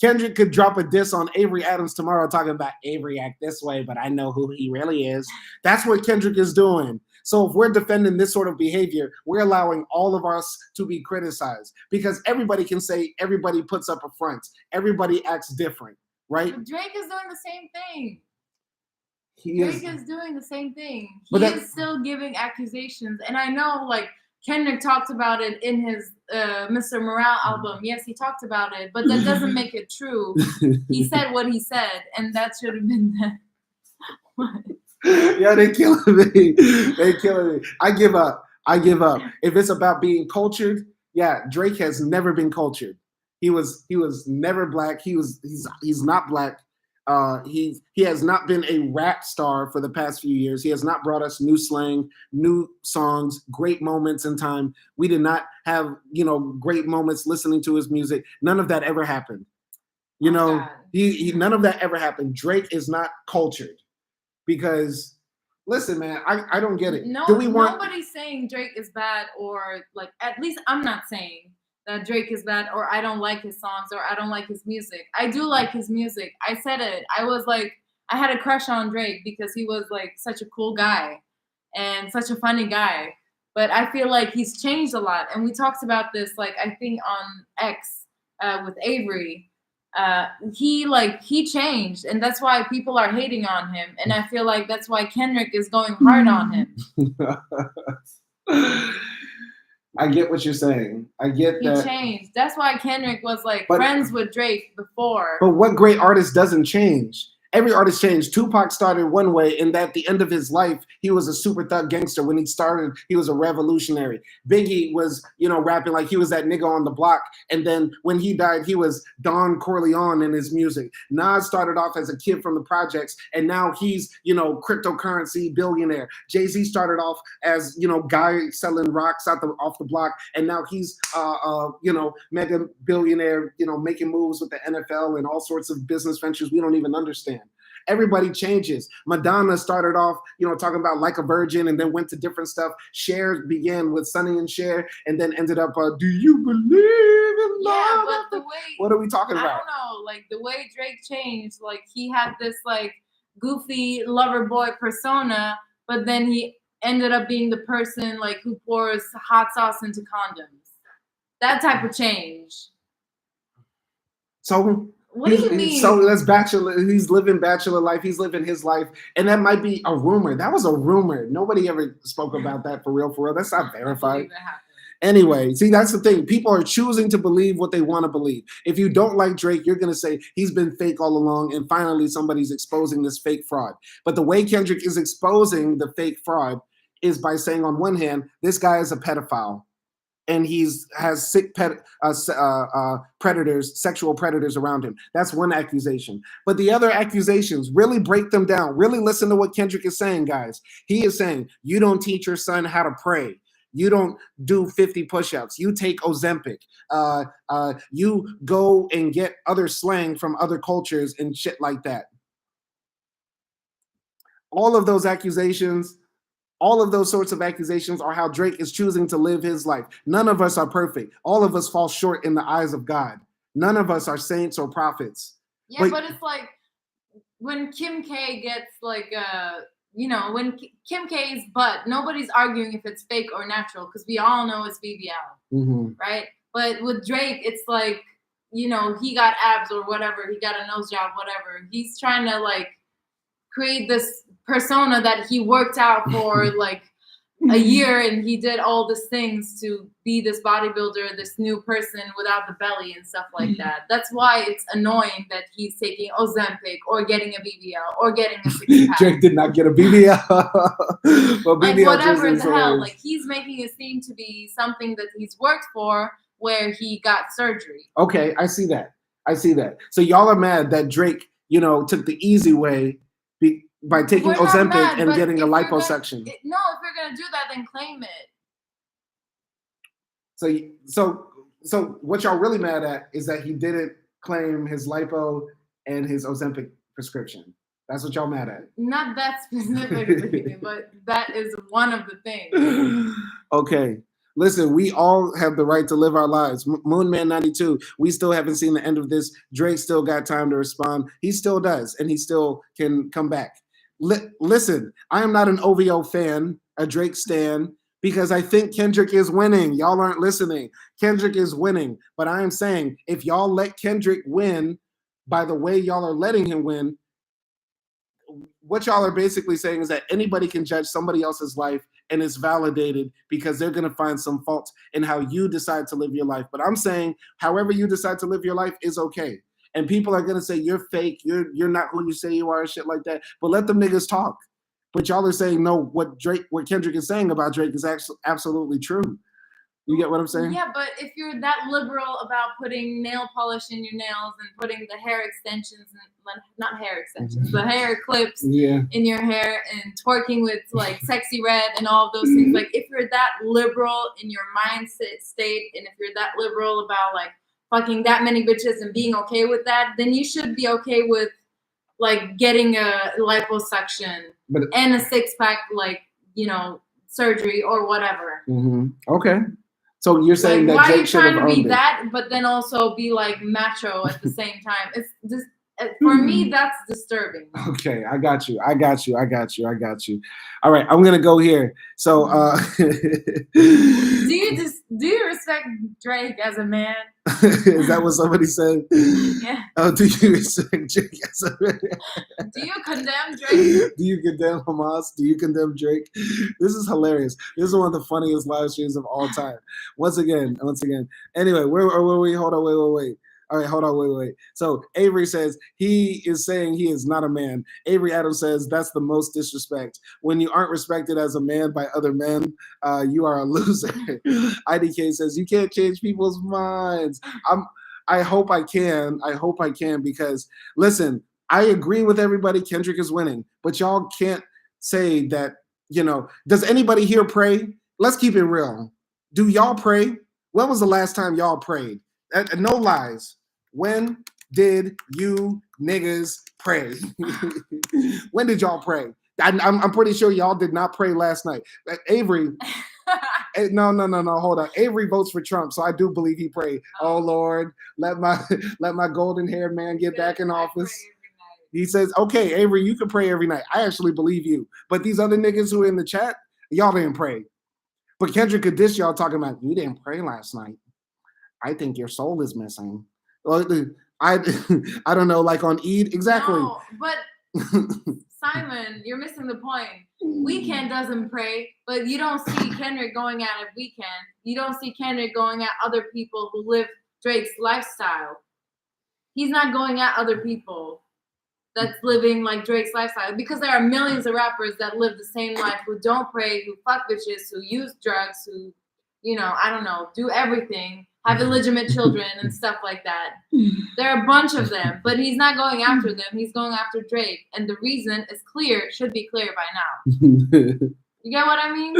Kendrick could drop a diss on Avery Adams tomorrow talking about Avery act this way, but I know who he really is. That's what Kendrick is doing. So if we're defending this sort of behavior, we're allowing all of us to be criticized because everybody can say everybody puts up a front. Everybody acts different, right? But Drake is doing the same thing. Drake is doing the same thing. He is still giving accusations. And I know, like, Kendrick talked about it in his Mr. Morale album. Yes, he talked about it, but that doesn't make it true. He said what he said, and that should have been that. What? Yeah, they killing me. They killing me. I give up. If it's about being cultured, yeah, Drake has never been cultured. He was never black. He's not black. He has not been a rap star for the past few years. He has not brought us new slang, new songs, great moments in time. We did not have, great moments listening to his music. None of that ever happened. None of that ever happened. Drake is not cultured because, listen, man, I don't get it. Nobody's saying Drake is bad, or like, at least I'm not saying that Drake is bad, or I don't like his songs, or I don't like his music. I do like his music. I said it. I was like, I had a crush on Drake because he was like such a cool guy and such a funny guy. But I feel like he's changed a lot. And we talked about this, like, I think on X with Avery. He changed, and that's why people are hating on him. And I feel like that's why Kendrick is going hard on him. I get what you're saying. I get that. He changed. That's why Kendrick was like friends with Drake before. But what great artist doesn't change? Every artist changed. Tupac started one way, and at the end of his life, he was a super thug gangster. When he started, he was a revolutionary. Biggie was, rapping like he was that nigga on the block. And then when he died, he was Don Corleone in his music. Nas started off as a kid from the projects, and now he's, cryptocurrency billionaire. Jay-Z started off as, guy selling rocks off the block, and now he's, mega billionaire, making moves with the NFL and all sorts of business ventures we don't even understand. Everybody changes. Madonna started off, talking about Like a Virgin, and then went to different stuff. Cher began with Sonny and Cher, and then ended up, Do you believe in love? Yeah, but the way... What are we talking about? I don't know. Like, the way Drake changed, like, he had this, like, goofy lover boy persona, but then he ended up being the person, like, who pours hot sauce into condoms. That type of change. So... What do you mean? So that's bachelor. He's living bachelor life. He's living his life, and that might be a rumor. That was a rumor. Nobody ever spoke about that for real. For real, that's not verified. Anyway, see, that's the thing. People are choosing to believe what they want to believe. If you don't like Drake, you're going to say he's been fake all along, and finally somebody's exposing this fake fraud. But the way Kendrick is exposing the fake fraud is by saying, on one hand, this guy is a pedophile, and has sick predators, sexual predators around him. That's one accusation. But the other accusations, really break them down. Really listen to what Kendrick is saying, guys. He is saying, you don't teach your son how to pray. You don't do 50 push-ups. You take Ozempic. You go and get other slang from other cultures and shit like that. All of those accusations, all of those sorts of accusations are how Drake is choosing to live his life. None of us are perfect. All of us fall short in the eyes of God. None of us are saints or prophets. Yeah, but it's like when Kim K gets like when Kim K's butt, nobody's arguing if it's fake or natural because we all know it's BBL, right? But with Drake, it's like, he got abs or whatever, he got a nose job, whatever. He's trying to like create this persona that he worked out for like a year, and he did all these things to be this bodybuilder, this new person without the belly and stuff like that. That's why it's annoying that he's taking Ozempic or getting a BBL or getting a six-pack. Drake did not get a BBL. Well, like BBL whatever the hell. Like he's making it seem to be something that he's worked for, where he got surgery. Okay, I see that. So y'all are mad that Drake, took the easy way by taking Ozempic and getting a liposuction. If you're gonna do that, then claim it. So what y'all really mad at is that he didn't claim his lipo and his Ozempic prescription. That's what y'all mad at. Not that specifically, but that is one of the things. Okay. Listen, we all have the right to live our lives. Moonman 92, we still haven't seen the end of this. Drake still got time to respond. He still does, and he still can come back. Listen, I am not an OVO fan, a Drake stan, because I think Kendrick is winning. Y'all aren't listening. Kendrick is winning. But I am saying, if y'all let Kendrick win by the way y'all are letting him win, what y'all are basically saying is that anybody can judge somebody else's life and it's validated because they're going to find some faults in how you decide to live your life. But I'm saying however you decide to live your life is okay. And people are going to say you're fake, you're not who you say you are and shit like that. But let them niggas talk. But y'all are saying, no, what Kendrick is saying about Drake is actually absolutely true. You get what I'm saying? Yeah, but if you're that liberal about putting nail polish in your nails and putting the hair extensions, not hair extensions, the hair clips in your hair and twerking with like Sexy Red and all of those things, like if you're that liberal in your mindset state and if you're that liberal about like fucking that many bitches and being okay with that, then you should be okay with like getting a liposuction and a six-pack, like, surgery or whatever. Okay. So you're saying like, that Drake Drake should have owned it. Why are you trying to be that, but then also be like macho at the same time? It's just, for me, that's disturbing. Okay, I got you. All right, I'm gonna go here. So, do you respect Drake as a man? Is that what somebody said? Yeah. Oh, do you respect Drake as a man? Do you condemn Drake? Do you condemn Hamas? Do you condemn Drake? This is hilarious. This is one of the funniest live streams of all time. Once again. Anyway, where are we? Hold on, wait. All right, hold on, wait. So Avery says he is saying he is not a man. Avery Adams says that's the most disrespect. When you aren't respected as a man by other men, you are a loser. IDK says you can't change people's minds. I hope I can because listen, I agree with everybody. Kendrick is winning, but y'all can't say that. Does anybody here pray? Let's keep it real. Do y'all pray? When was the last time y'all prayed? No lies. When did you niggas pray? When did y'all pray? I'm pretty sure y'all did not pray last night. Avery, no, hold on. Avery votes for Trump, so I do believe he prayed. Oh Lord, let my golden haired man get back in office. He says, okay, Avery, you can pray every night. I actually believe you. But these other niggas who are in the chat, y'all didn't pray. But Kendrick could dish y'all talking about, you didn't pray last night. I think your soul is missing. I don't know, like on Eid, exactly. No, but Simon, you're missing the point. Weekend doesn't pray, but you don't see Kendrick going at it Weekend. You don't see Kendrick going at other people who live Drake's lifestyle. He's not going at other people that's living like Drake's lifestyle, because there are millions of rappers that live the same life, who don't pray, who fuck bitches, who use drugs, who, you know, I don't know, do everything, have illegitimate children and stuff like that. There are a bunch of them, but he's not going after them. He's going after Drake. And the reason is clear, should be clear by now. You get what I mean?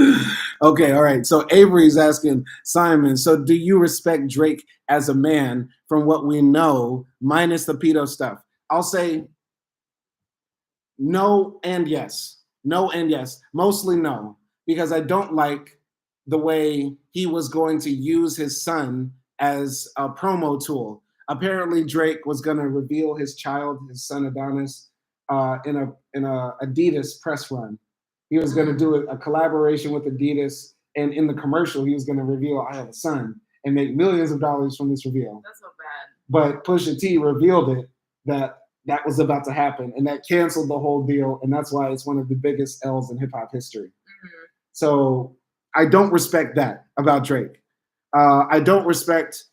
Okay, all right. So Avery's asking Simon, so do you respect Drake as a man from what we know, minus the pedo stuff? I'll say no and yes. No and yes. Mostly no, because I don't like the way he was going to use his son as a promo tool. Apparently Drake was going to reveal his child, his son Adonis, in a Adidas press run. He was going to do a collaboration with Adidas, and in the commercial, he was going to reveal, I have a son, and make millions of dollars from this reveal. That's so bad. But Pusha T revealed it, that was about to happen, and that canceled the whole deal, and that's why it's one of the biggest L's in hip-hop history. Mm-hmm. So I don't respect that about Drake. I don't respect,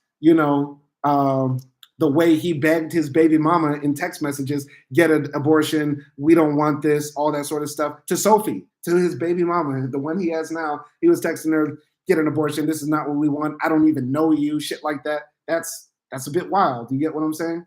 the way he begged his baby mama in text messages, get an abortion, we don't want this, all that sort of stuff, to Sophie, to his baby mama, the one he has now. He was texting her, get an abortion, this is not what we want, I don't even know you, shit like that. That's a bit wild. You get what I'm saying?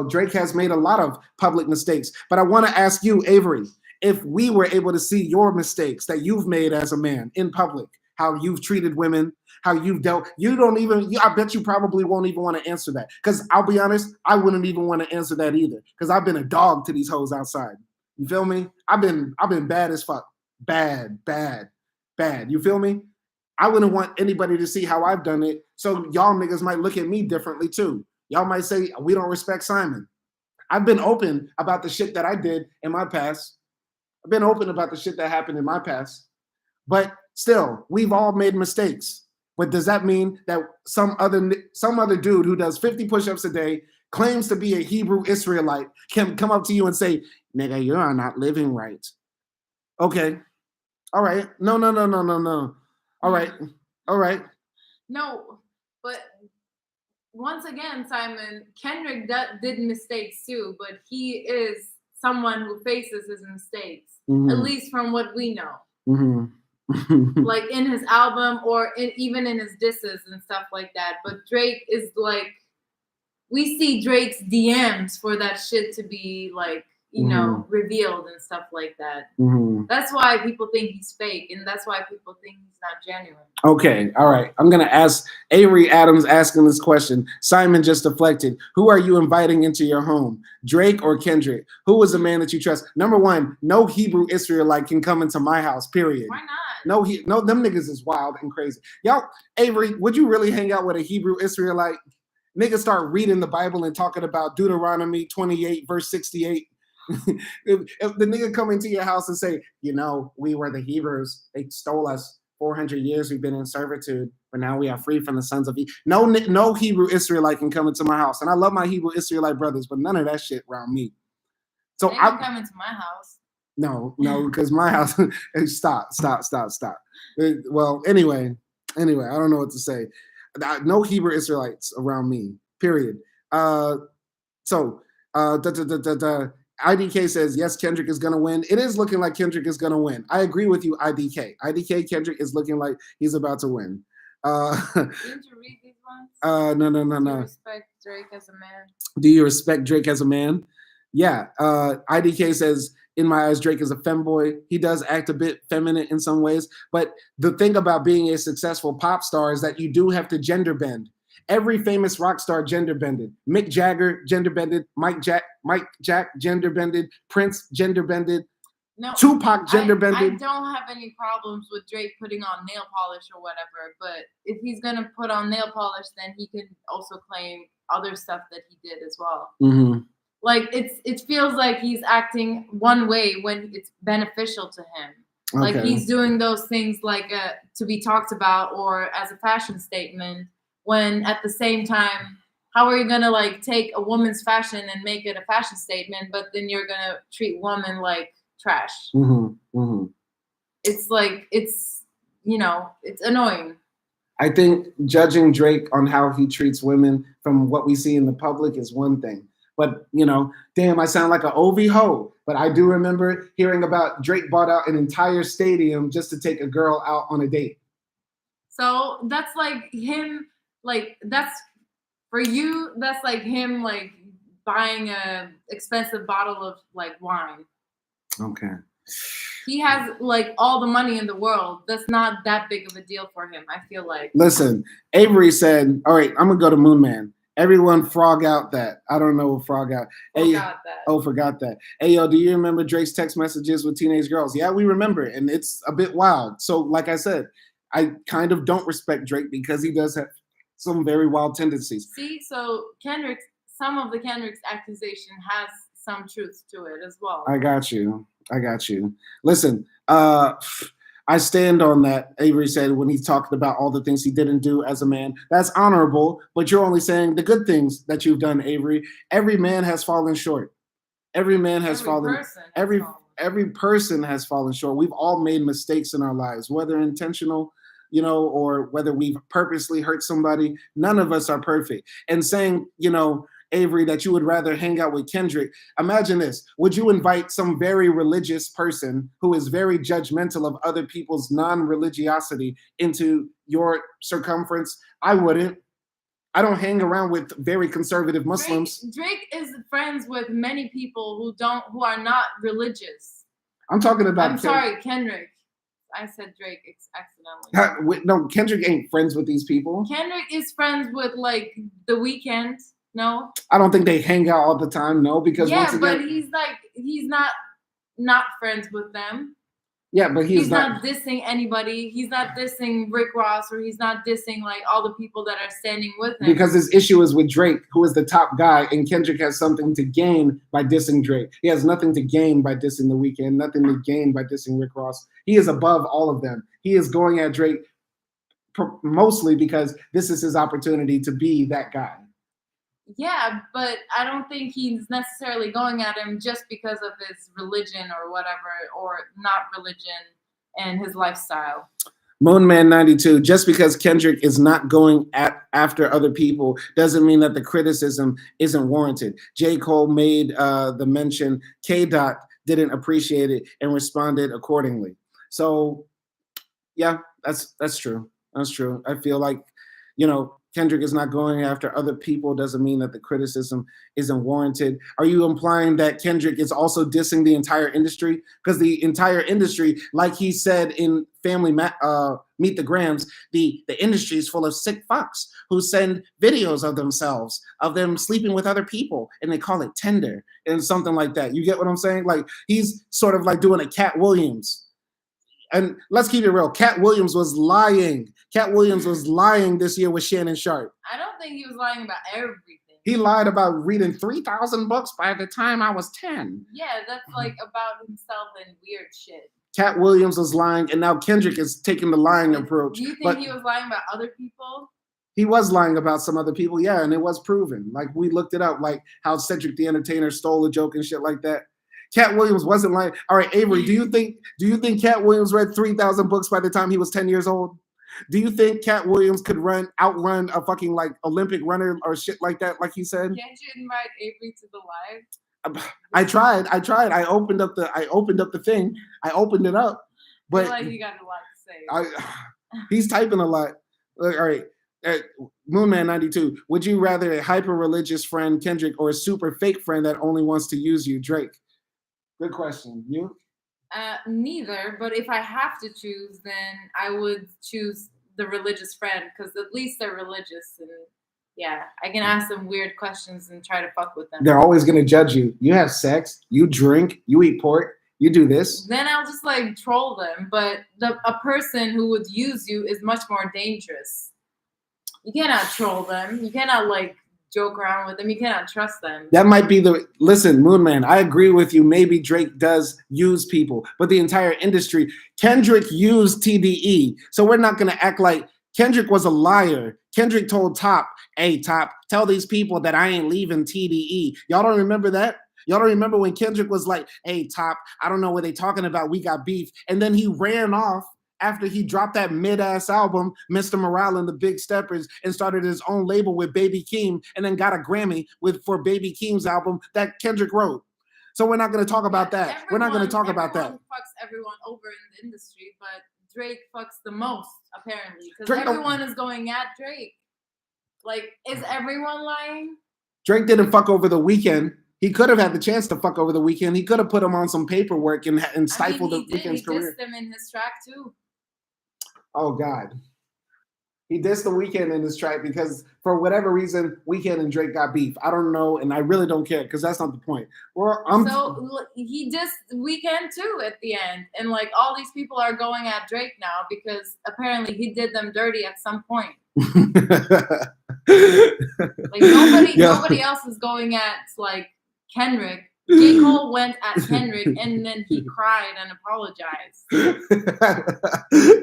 Drake has made a lot of public mistakes, but I want to ask you, Avery, if we were able to see your mistakes that you've made as a man in public, how you've treated women, how you've dealt, I bet you probably won't even want to answer that. Because I'll be honest, I wouldn't even want to answer that either. Because I've been a dog to these hoes outside. You feel me? I've been bad as fuck. Bad. You feel me? I wouldn't want anybody to see how I've done it. So y'all niggas might look at me differently too. Y'all might say, we don't respect Simon. I've been open about the shit that I did in my past. I've been open about the shit that happened in my past. But still, we've all made mistakes. But does that mean that some other dude who does 50 push-ups a day, claims to be a Hebrew Israelite, can come up to you and say, nigga, you are not living right? Okay. All right. No. All right. No, but once again, Simon, Kendrick did mistakes too, but he is someone who faces his mistakes, at least from what we know. Mm-hmm. Like in his album or even in his disses and stuff like that. But Drake is like, we see Drake's DMs for that shit to be like, revealed and stuff like that. Mm-hmm. That's why people think he's fake, and that's why people think he's not genuine. Okay, all right. I'm gonna ask Avery Adams asking this question. Simon just deflected. Who are you inviting into your home, Drake or Kendrick? Who is the man that you trust? Number one, no Hebrew Israelite can come into my house. Period. Why not? No, them niggas is wild and crazy. Y'all, Avery, would you really hang out with a Hebrew Israelite? Niggas start reading the Bible and talking about Deuteronomy 28, verse 68. if the nigga come into your house and say, we were the Hebrews, they stole us 400 years, we've been in servitude, but now we are free from the sons of Eve. No Hebrew Israelite can come into my house. And I love my Hebrew Israelite brothers, but none of that shit around me. So they can come into my house. No, because my house. Stop. Well, anyway, I don't know what to say. No Hebrew Israelites around me. Period. IDK says yes, Kendrick is gonna win. It is looking like Kendrick is gonna win. I agree with you, IDK. Kendrick is looking like he's about to win. Didn't you read these ones? No. Do you respect Drake as a man? Do you respect Drake as a man? Yeah. IDK says, in my eyes, Drake is a femboy. He does act a bit feminine in some ways. But the thing about being a successful pop star is that you do have to gender bend. Every famous rock star gender bended. Mick Jagger gender bended. Mike Jack gender bended. Prince gender bended. No, Tupac gender bended. I don't have any problems with Drake putting on nail polish or whatever. But if he's gonna put on nail polish, then he can also claim other stuff that he did as well. Mm-hmm. Like it feels like he's acting one way when it's beneficial to him. Okay. Like he's doing those things like to be talked about or as a fashion statement, when at the same time how are you gonna like take a woman's fashion and make it a fashion statement, but then you're gonna treat women like trash? It's like it's annoying. I think judging Drake on how he treats women from what we see in the public is one thing. But, damn, I sound like an OV ho. But I do remember hearing about Drake bought out an entire stadium just to take a girl out on a date. So that's like him, like that's for you, that's like him like buying a expensive bottle of like wine. Okay. He has like all the money in the world. That's not that big of a deal for him, I feel like. Listen, Avery said, all right, I'm going to go to Moon Man. Everyone frog out that. I don't know what frog out. Forgot that. Oh, forgot that. Hey, yo, do you remember Drake's text messages with teenage girls? Yeah, we remember it, and it's a bit wild. So, like I said, I kind of don't respect Drake because he does have some very wild tendencies. See, so some of the Kendrick's accusation has some truth to it as well. I got you. Listen, I stand on that. Avery said when he talked about all the things he didn't do as a man. That's honorable, but you're only saying the good things that you've done, Avery. Every man has fallen short. Every man has fallen. Every person has fallen short. We've all made mistakes in our lives, whether intentional, or whether we've purposely hurt somebody. None of us are perfect. And saying, Avery, that you would rather hang out with Kendrick. Imagine this. Would you invite some very religious person who is very judgmental of other people's non-religiosity into your circumference? I wouldn't. I don't hang around with very conservative Muslims. Drake is friends with many people who are not religious. I'm talking about. I'm sorry, Kendrick. I said Drake accidentally. No, Kendrick ain't friends with these people. Kendrick is friends with like The Weeknd. No, I don't think they hang out all the time. No, because but he's not friends with them. Yeah, but he's not dissing anybody. He's not dissing Rick Ross, or he's not dissing like all the people that are standing with him. Because his issue is with Drake, who is the top guy, and Kendrick has something to gain by dissing Drake. He has nothing to gain by dissing The Weeknd, nothing to gain by dissing Rick Ross. He is above all of them. He is going at Drake mostly because this is his opportunity to be that guy. Yeah, but I don't think he's necessarily going at him just because of his religion or whatever, or not religion, and his lifestyle. Moonman 92, just because Kendrick is not going after other people doesn't mean that the criticism isn't warranted. J. Cole made the mention, KENDRICK didn't appreciate it and responded accordingly. So, yeah, that's true. That's true. I feel like, Kendrick is not going after other people doesn't mean that the criticism isn't warranted. Are you implying that Kendrick is also dissing the entire industry? Because the entire industry, like he said in Meet the Grams, the industry is full of sick fucks who send videos of themselves, of them sleeping with other people, and they call it tender and something like that. You get what I'm saying? Like, he's sort of like doing a Cat Williams. And let's keep it real. Cat Williams was lying. Cat Williams was lying this year with Shannon Sharp. I don't think he was lying about everything. He lied about reading 3,000 books by the time I was 10. Yeah, that's like about himself and weird shit. Cat Williams was lying, and now Kendrick is taking the lying approach. Do you think he was lying about other people? He was lying about some other people, yeah, and it was proven. Like, we looked it up, like how Cedric the Entertainer stole a joke and shit like that. Cat Williams wasn't lying. All right, Avery, do you think Cat Williams read 3,000 books by the time he was 10 years old? Do you think Cat Williams could outrun a fucking like Olympic runner or shit like that, like he said? Can't you invite Avery to the live? I tried. I opened up the thing. I opened it up, but I feel like he got a lot to say. He's typing a lot. All right. Moonman 92. Would you rather a hyper religious friend, Kendrick, or a super fake friend that only wants to use you, Drake? Good question. You? Neither, but if I have to choose, then I would choose the religious friend, because at least they're religious, and yeah, I can ask them weird questions and try to fuck with them. They're always gonna judge you. You have sex, you drink, you eat pork, you do this. Then I'll just like troll them. But a person who would use you is much more dangerous. You cannot troll them. You cannot like joke around with them. You cannot trust them. That might be listen, Moonman, I agree with you. Maybe Drake does use people, but the entire industry, Kendrick used TDE. So we're not going to act like Kendrick was a liar. Kendrick told Top, hey, Top, tell these people that I ain't leaving TDE. Y'all don't remember that? Y'all don't remember when Kendrick was like, hey, Top, I don't know what they talking about. We got beef. And then he ran off after he dropped that mid-ass album, Mr. Morale and the Big Steppers, and started his own label with Baby Keem, and then got a Grammy for Baby Keem's album that Kendrick wrote. So we're not going to talk about that. We're not going to talk about that. Everyone fucks everyone over in the industry, but Drake fucks the most, apparently, because everyone is going at Drake. Like, is everyone lying? Drake didn't fuck over The Weeknd. He could have had the chance to fuck over The Weeknd. He could have put him on some paperwork and stifled The Weeknd's career. He dissed him in his track too. Oh God, he dissed The Weeknd in his track because for whatever reason, Weeknd and Drake got beef. I don't know, and I really don't care because that's not the point. So he dissed Weeknd too at the end, and like all these people are going at Drake now because apparently he did them dirty at some point. Like nobody else is going at like Kendrick. J. Cole went at Kendrick and then he cried and apologized.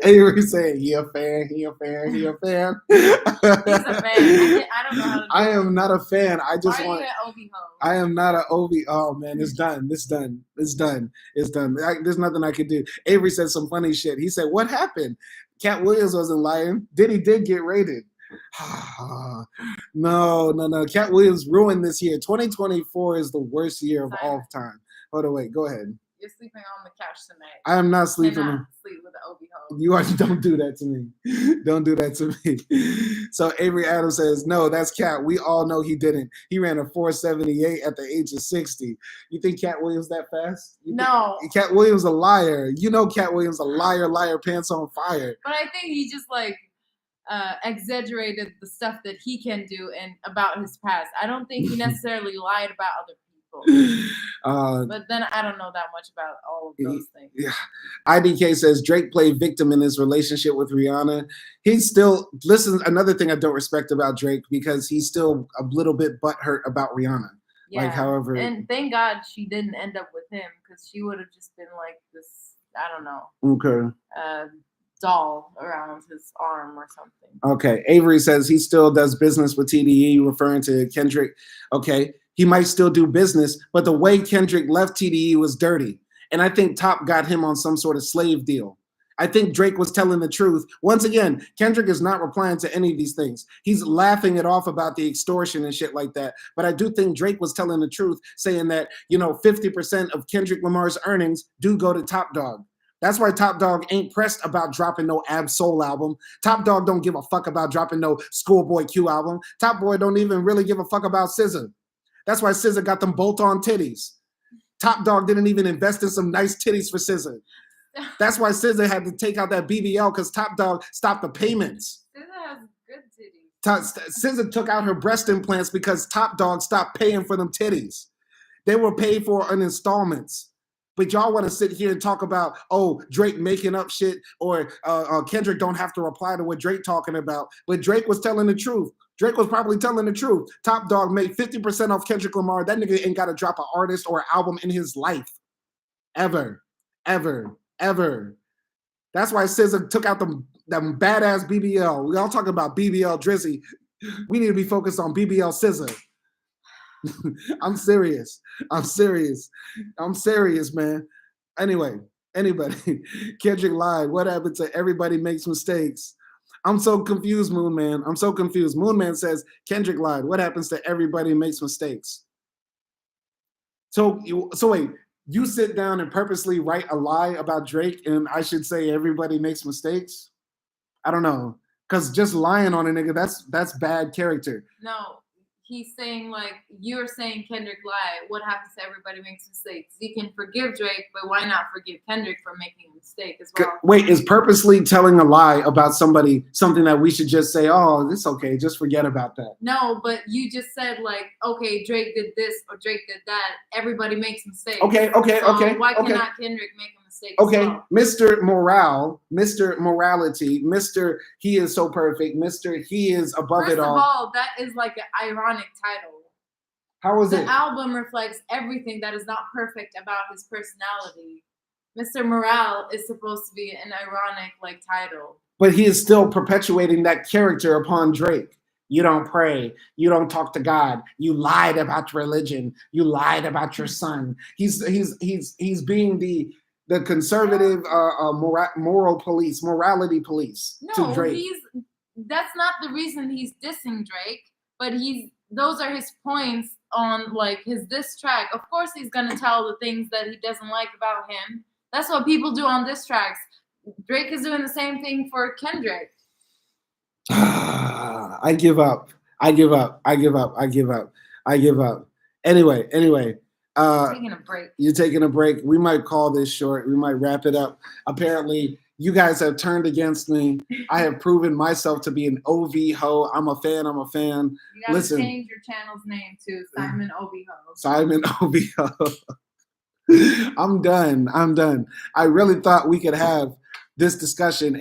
Avery saying, he a fan, he a fan, he a fan. He's a fan. I don't know how to do I am not a fan. I just want. Why are you an OB-ho? I am not an OB. Oh man, it's done. It's done. It's done. It's done. There's nothing I could do. Avery said some funny shit. He said, what happened? Cat Williams wasn't lying. Diddy did get raided. No. Cat Williams ruined this year. 2024 is the worst year of all time. Hold on, wait. Go ahead. You're sleeping on the couch tonight. I am not sleeping. Sleep with the OB-ho. You are. Don't do that to me. Don't do that to me. So Avery Adams says, no, that's Cat. We all know he didn't. He ran a 4.78 at the age of 60. You think Cat Williams that fast? No. Cat Williams a liar. You know Cat Williams a liar, pants on fire. But I think he just like exaggerated the stuff that he can do and about his past. I don't think he necessarily lied about other people. But then I don't know that much about all of those things. Yeah. IDK says Drake played victim in his relationship with Rihanna. He's still, listen, another thing I don't respect about Drake, because he's still a little bit butthurt about Rihanna. Yeah. Like, however. And thank God she didn't end up with him, because she would have just been like this, I don't know. Okay. Doll around his arm or something. Okay. Avery says he still does business with TDE, referring to Kendrick. Okay. He might still do business, but the way Kendrick left TDE was dirty. And I think Top got him on some sort of slave deal. I think Drake was telling the truth. Once again, Kendrick is not replying to any of these things. He's laughing it off about the extortion and shit like that. But I do think Drake was telling the truth, saying that, 50% of Kendrick Lamar's earnings do go to Top Dog. That's why Top Dog ain't pressed about dropping no Ab Soul album. Top Dog don't give a fuck about dropping no Schoolboy Q album. Top Boy don't even really give a fuck about SZA. That's why SZA got them bolt-on titties. Top Dog didn't even invest in some nice titties for SZA. That's why SZA had to take out that BBL, because Top Dog stopped the payments. SZA has good titties. SZA took out her breast implants because Top Dog stopped paying for them titties. They were paid for in installments. But y'all want to sit here and talk about, oh, Drake making up shit, or Kendrick don't have to reply to what Drake talking about. But Drake was telling the truth. Drake was probably telling the truth. Top Dog made 50% off Kendrick Lamar. That nigga ain't got to drop an artist or an album in his life. Ever. That's why SZA took out them badass BBL. We all talking about BBL Drizzy. We need to be focused on BBL SZA. I'm serious, man. Anyway, anybody. Kendrick lied. What happened to everybody makes mistakes? I'm so confused, Moon Man. I'm so confused. Moon Man says Kendrick lied. What happens to everybody makes mistakes? So wait, you sit down and purposely write a lie about Drake, and I should say everybody makes mistakes? I don't know, because just lying on a nigga, that's bad character. No. He's saying, like, you're saying Kendrick lied. What happens to everybody makes mistakes? You can forgive Drake, but why not forgive Kendrick for making a mistake as well? Wait, is purposely telling a lie about somebody something that we should just say, oh, it's okay, just forget about that? No, but you just said, like, okay, Drake did this or Drake did that. Everybody makes mistakes. Okay. Why cannot Kendrick make a mistake as well? Mr. Morale, Mr. Morality, Mr. He is so perfect, Mr. He is above it all. First of all, that is like an ironic title. How is it? The album reflects everything that is not perfect about his personality. Mr. Morale is supposed to be an ironic, like, title. but he is still perpetuating that character upon Drake. You don't pray. You don't talk to God. You lied about religion. You lied about your son. He's being the conservative moral police, morality police to Drake. That's not the reason he's dissing Drake, but those are his points on like his diss track. Of course he's gonna tell the things that he doesn't like about him. That's what people do on diss tracks. Drake is doing the same thing for Kendrick. I give up. I give up. I give up. I give up. I give up. Anyway. Taking a break. You're taking a break. We might call this short. We might wrap it up. Apparently, you guys have turned against me. I have proven myself to be an OV ho. I'm a fan. I'm a fan. You gotta Listen, change your channel's name to Simon OV ho. Simon OV ho. I'm done. I'm done. I really thought we could have this discussion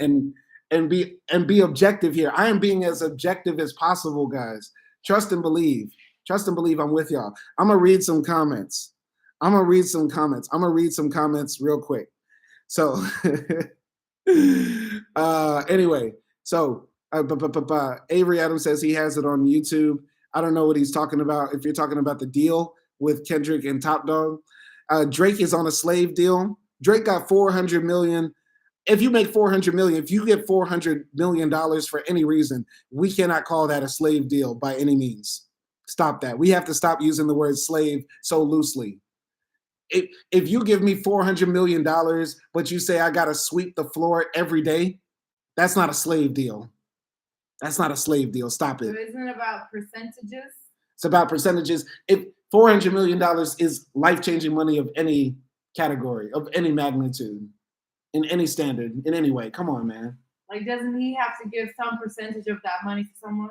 and be objective here. I am being as objective as possible, guys. Trust and believe. Trust and believe I'm with y'all. I'm gonna read some comments. I'm gonna read some comments real quick. So anyway, so Avery Adams says he has it on YouTube. I don't know what he's talking about. If you're talking about the deal with Kendrick and Top Dog, Drake is on a slave deal. Drake got $400 million. If you make $400 million, if you get $400 million for any reason, we cannot call that a slave deal by any means. Stop that. We have to stop using the word slave so loosely. If you give me $400 million, but you say I got to sweep the floor every day, that's not a slave deal. That's not a slave deal. Stop it. So isn't it about percentages? It's about percentages. If $400 million is life-changing money of any category, of any magnitude, in any standard, in any way. Come on, man. Like, doesn't he have to give some percentage of that money to someone?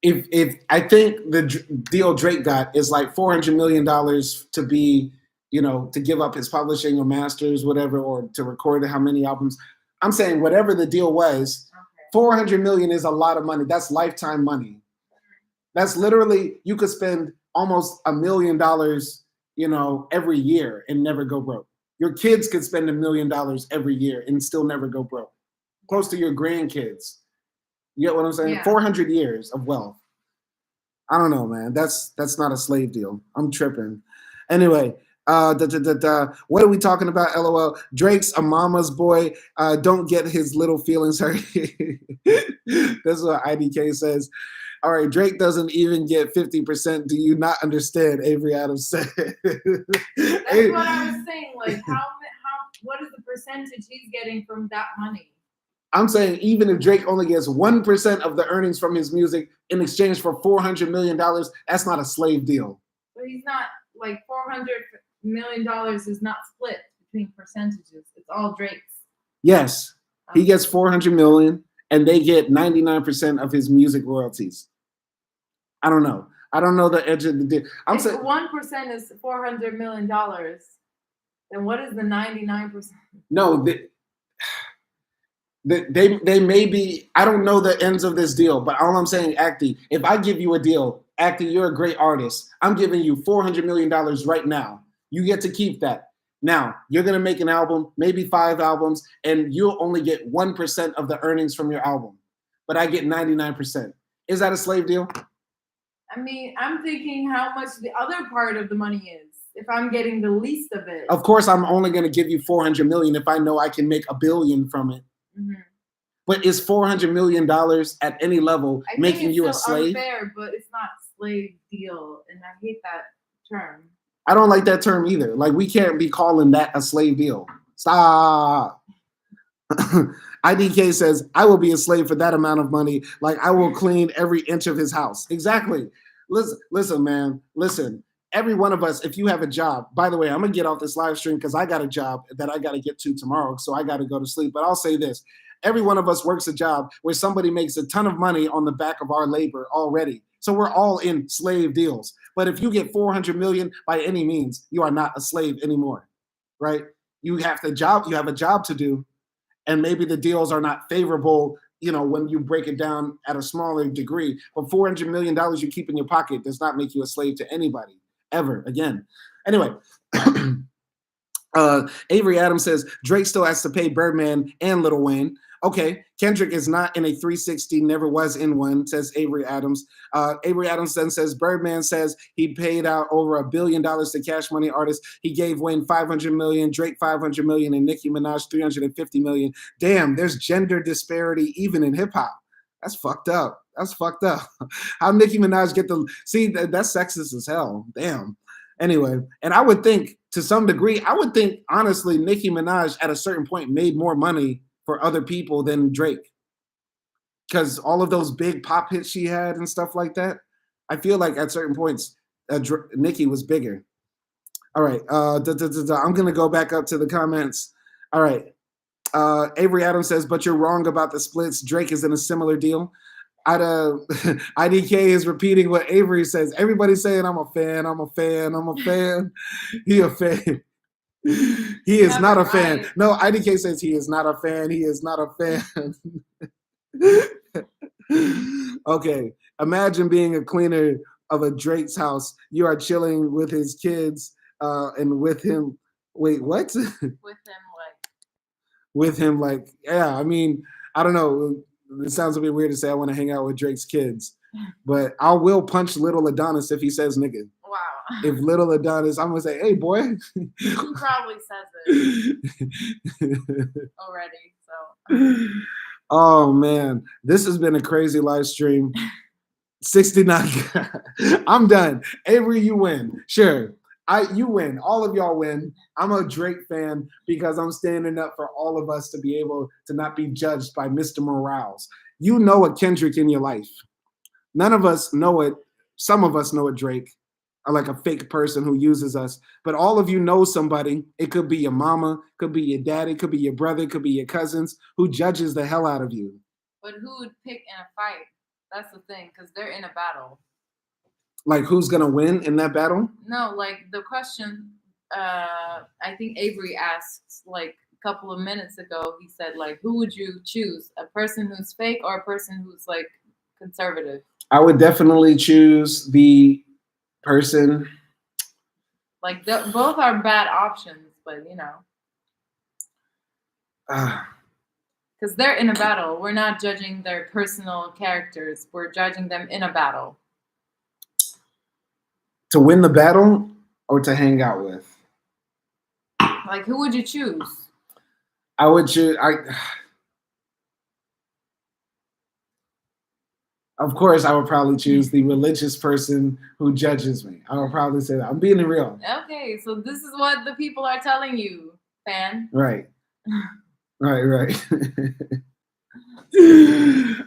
If I think the deal Drake got is like $400 million to be, to give up his publishing or masters, whatever, or to record how many albums. I'm saying whatever the deal was, okay. $400 million is a lot of money. That's lifetime money. That's literally, you could spend almost $1 million, every year and never go broke. Your kids could spend $1 million every year and still never go broke. Close to your grandkids. You get what I'm saying? Yeah. 400 years of wealth. I don't know, man. That's not a slave deal. I'm tripping. Anyway, what are we talking about? LOL. Drake's a mama's boy. Don't get his little feelings hurt. That's what IDK says. All right, Drake doesn't even get 50%. Do you not understand? Avery Adams said. That's what I was saying. Like, what is the percentage he's getting from that money? I'm saying even if Drake only gets 1% of the earnings from his music in exchange for $400 million, that's not a slave deal. But he's not, like, $400 million is not split between percentages. It's all Drake's. Yes. He gets $400 million and they get 99% of his music royalties. I don't know. I don't know the edge of the deal. I'm saying 1% is $400 million. Then what is the 99%? No, they may be, I don't know the ends of this deal, but all I'm saying, AKDI, if I give you a deal, AKDI, you're a great artist. I'm giving you $400 million right now. You get to keep that. Now, you're going to make an album, maybe 5 albums, and you'll only get 1% of the earnings from your album. But I get 99%. Is that a slave deal? I mean, I'm thinking how much the other part of the money is. If I'm getting the least of it. Of course, I'm only going to give you $400 million if I know I can make $1 billion from it. Mm-hmm. But is $400 million at any level making you a slave? Unfair, but it's not slave deal, and I hate that term. I don't like that term either. Like, we can't be calling that a slave deal. Stop. IDK says, I will be a slave for that amount of money. Like, I will clean every inch of his house. Exactly. Listen, man. Listen. Every one of us, if you have a job, by the way, I'm going to get off this live stream because I got a job that I got to get to tomorrow, so I got to go to sleep. But I'll say this. Every one of us works a job where somebody makes a ton of money on the back of our labor already. So we're all in slave deals. But if you get $400 million by any means, you are not a slave anymore, right? You have a job to do, and maybe the deals are not favorable, when you break it down at a smaller degree. But $400 million you keep in your pocket does not make you a slave to anybody. Ever again. Anyway, Avery Adams says Drake still has to pay Birdman and Lil Wayne. Okay, Kendrick is not in a 360, never was in one, says Avery Adams. Avery Adams then says, Birdman says he paid out over $1 billion to Cash Money artists. He gave Wayne 500 million, Drake 500 million, and Nicki Minaj 350 million. Damn, there's gender disparity even in hip hop. That's fucked up. That's fucked up. How Nicki Minaj get the, see, that's sexist as hell. Damn. Anyway, and I would think to some degree, I would think honestly, Nicki Minaj at a certain point made more money for other people than Drake. Because all of those big pop hits she had and stuff like that, I feel like at certain points, Nicki was bigger. All right, I'm gonna go back up to the comments. All right, Avery Adams says, but you're wrong about the splits. Drake is in a similar deal. IDK is repeating what Avery says. Everybody's saying, I'm a fan, I'm a fan, I'm a fan. He a fan. He is not a fan. No, IDK says he is not a fan. He is not a fan. Okay, imagine being a cleaner of a Drake's house. You are chilling with his kids and with him. Wait, what? With him, like, yeah, I mean, I don't know. It sounds a bit weird to say I want to hang out with Drake's kids, but I will punch Little Adonis if he says nigga. Wow. If Little Adonis, I'm gonna say, hey boy. He probably says it already. So. Oh man, this has been a crazy live stream. 69. I'm done. Avery, you win. Sure. You win. All of y'all win. I'm a Drake fan because I'm standing up for all of us to be able to not be judged by Mr. Morales. You know a Kendrick in your life. None of us know it. Some of us know a Drake, or like a fake person who uses us. But all of you know somebody. It could be your mama, could be your daddy, could be your brother, could be your cousins who judges the hell out of you. But who would pick in a fight? That's the thing, because they're in a battle. Like, who's gonna win in that battle? No, like the question I think Avery asked like a couple of minutes ago, he said, like, who would you choose? A person who's fake or a person who's like conservative? I would definitely choose the person. Like both are bad options, but you know. Because they're in a battle. We're not judging their personal characters. We're judging them in a battle. To win the battle or to hang out with? Like, who would you choose? I would choose. Of course, I would probably choose the religious person who judges me. I would probably say that. I'm being real. Okay, so this is what the people are telling you, fan. Right. Right.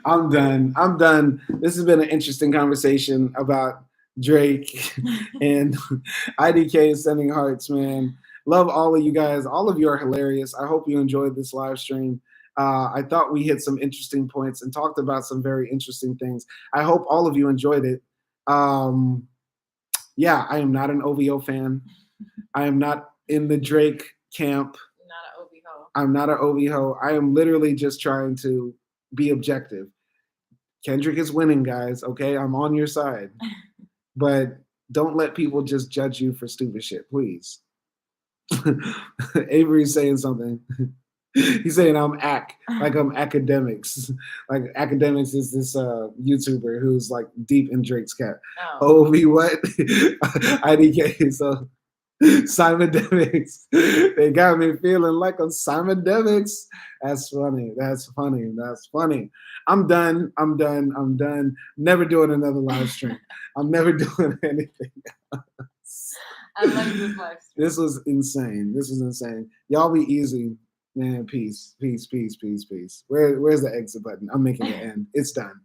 I'm done. This has been an interesting conversation about Drake and IDK is sending hearts, man. Love all of you guys. All of you are hilarious. I hope you enjoyed this live stream. I thought we hit some interesting points and talked about some very interesting things. I hope all of you enjoyed it. Yeah, I am not an OVO fan. I am not in the Drake camp. I'm not an OVO. I am literally just trying to be objective. Kendrick is winning, guys. Okay, I'm on your side. But don't let people just judge you for stupid shit, please. Avery's saying something. He's saying I'm like I'm academics. Like academics is this YouTuber who's like deep in Drake's cat. Oh, what? IDK. So Simon Demix. They got me feeling like I'm Simon Demix. That's funny. I'm done. Never doing another live stream. I'm never doing anything else. I like this live stream. This was insane. Y'all be easy. Man, peace. Where's the exit button? I'm making it end. It's done.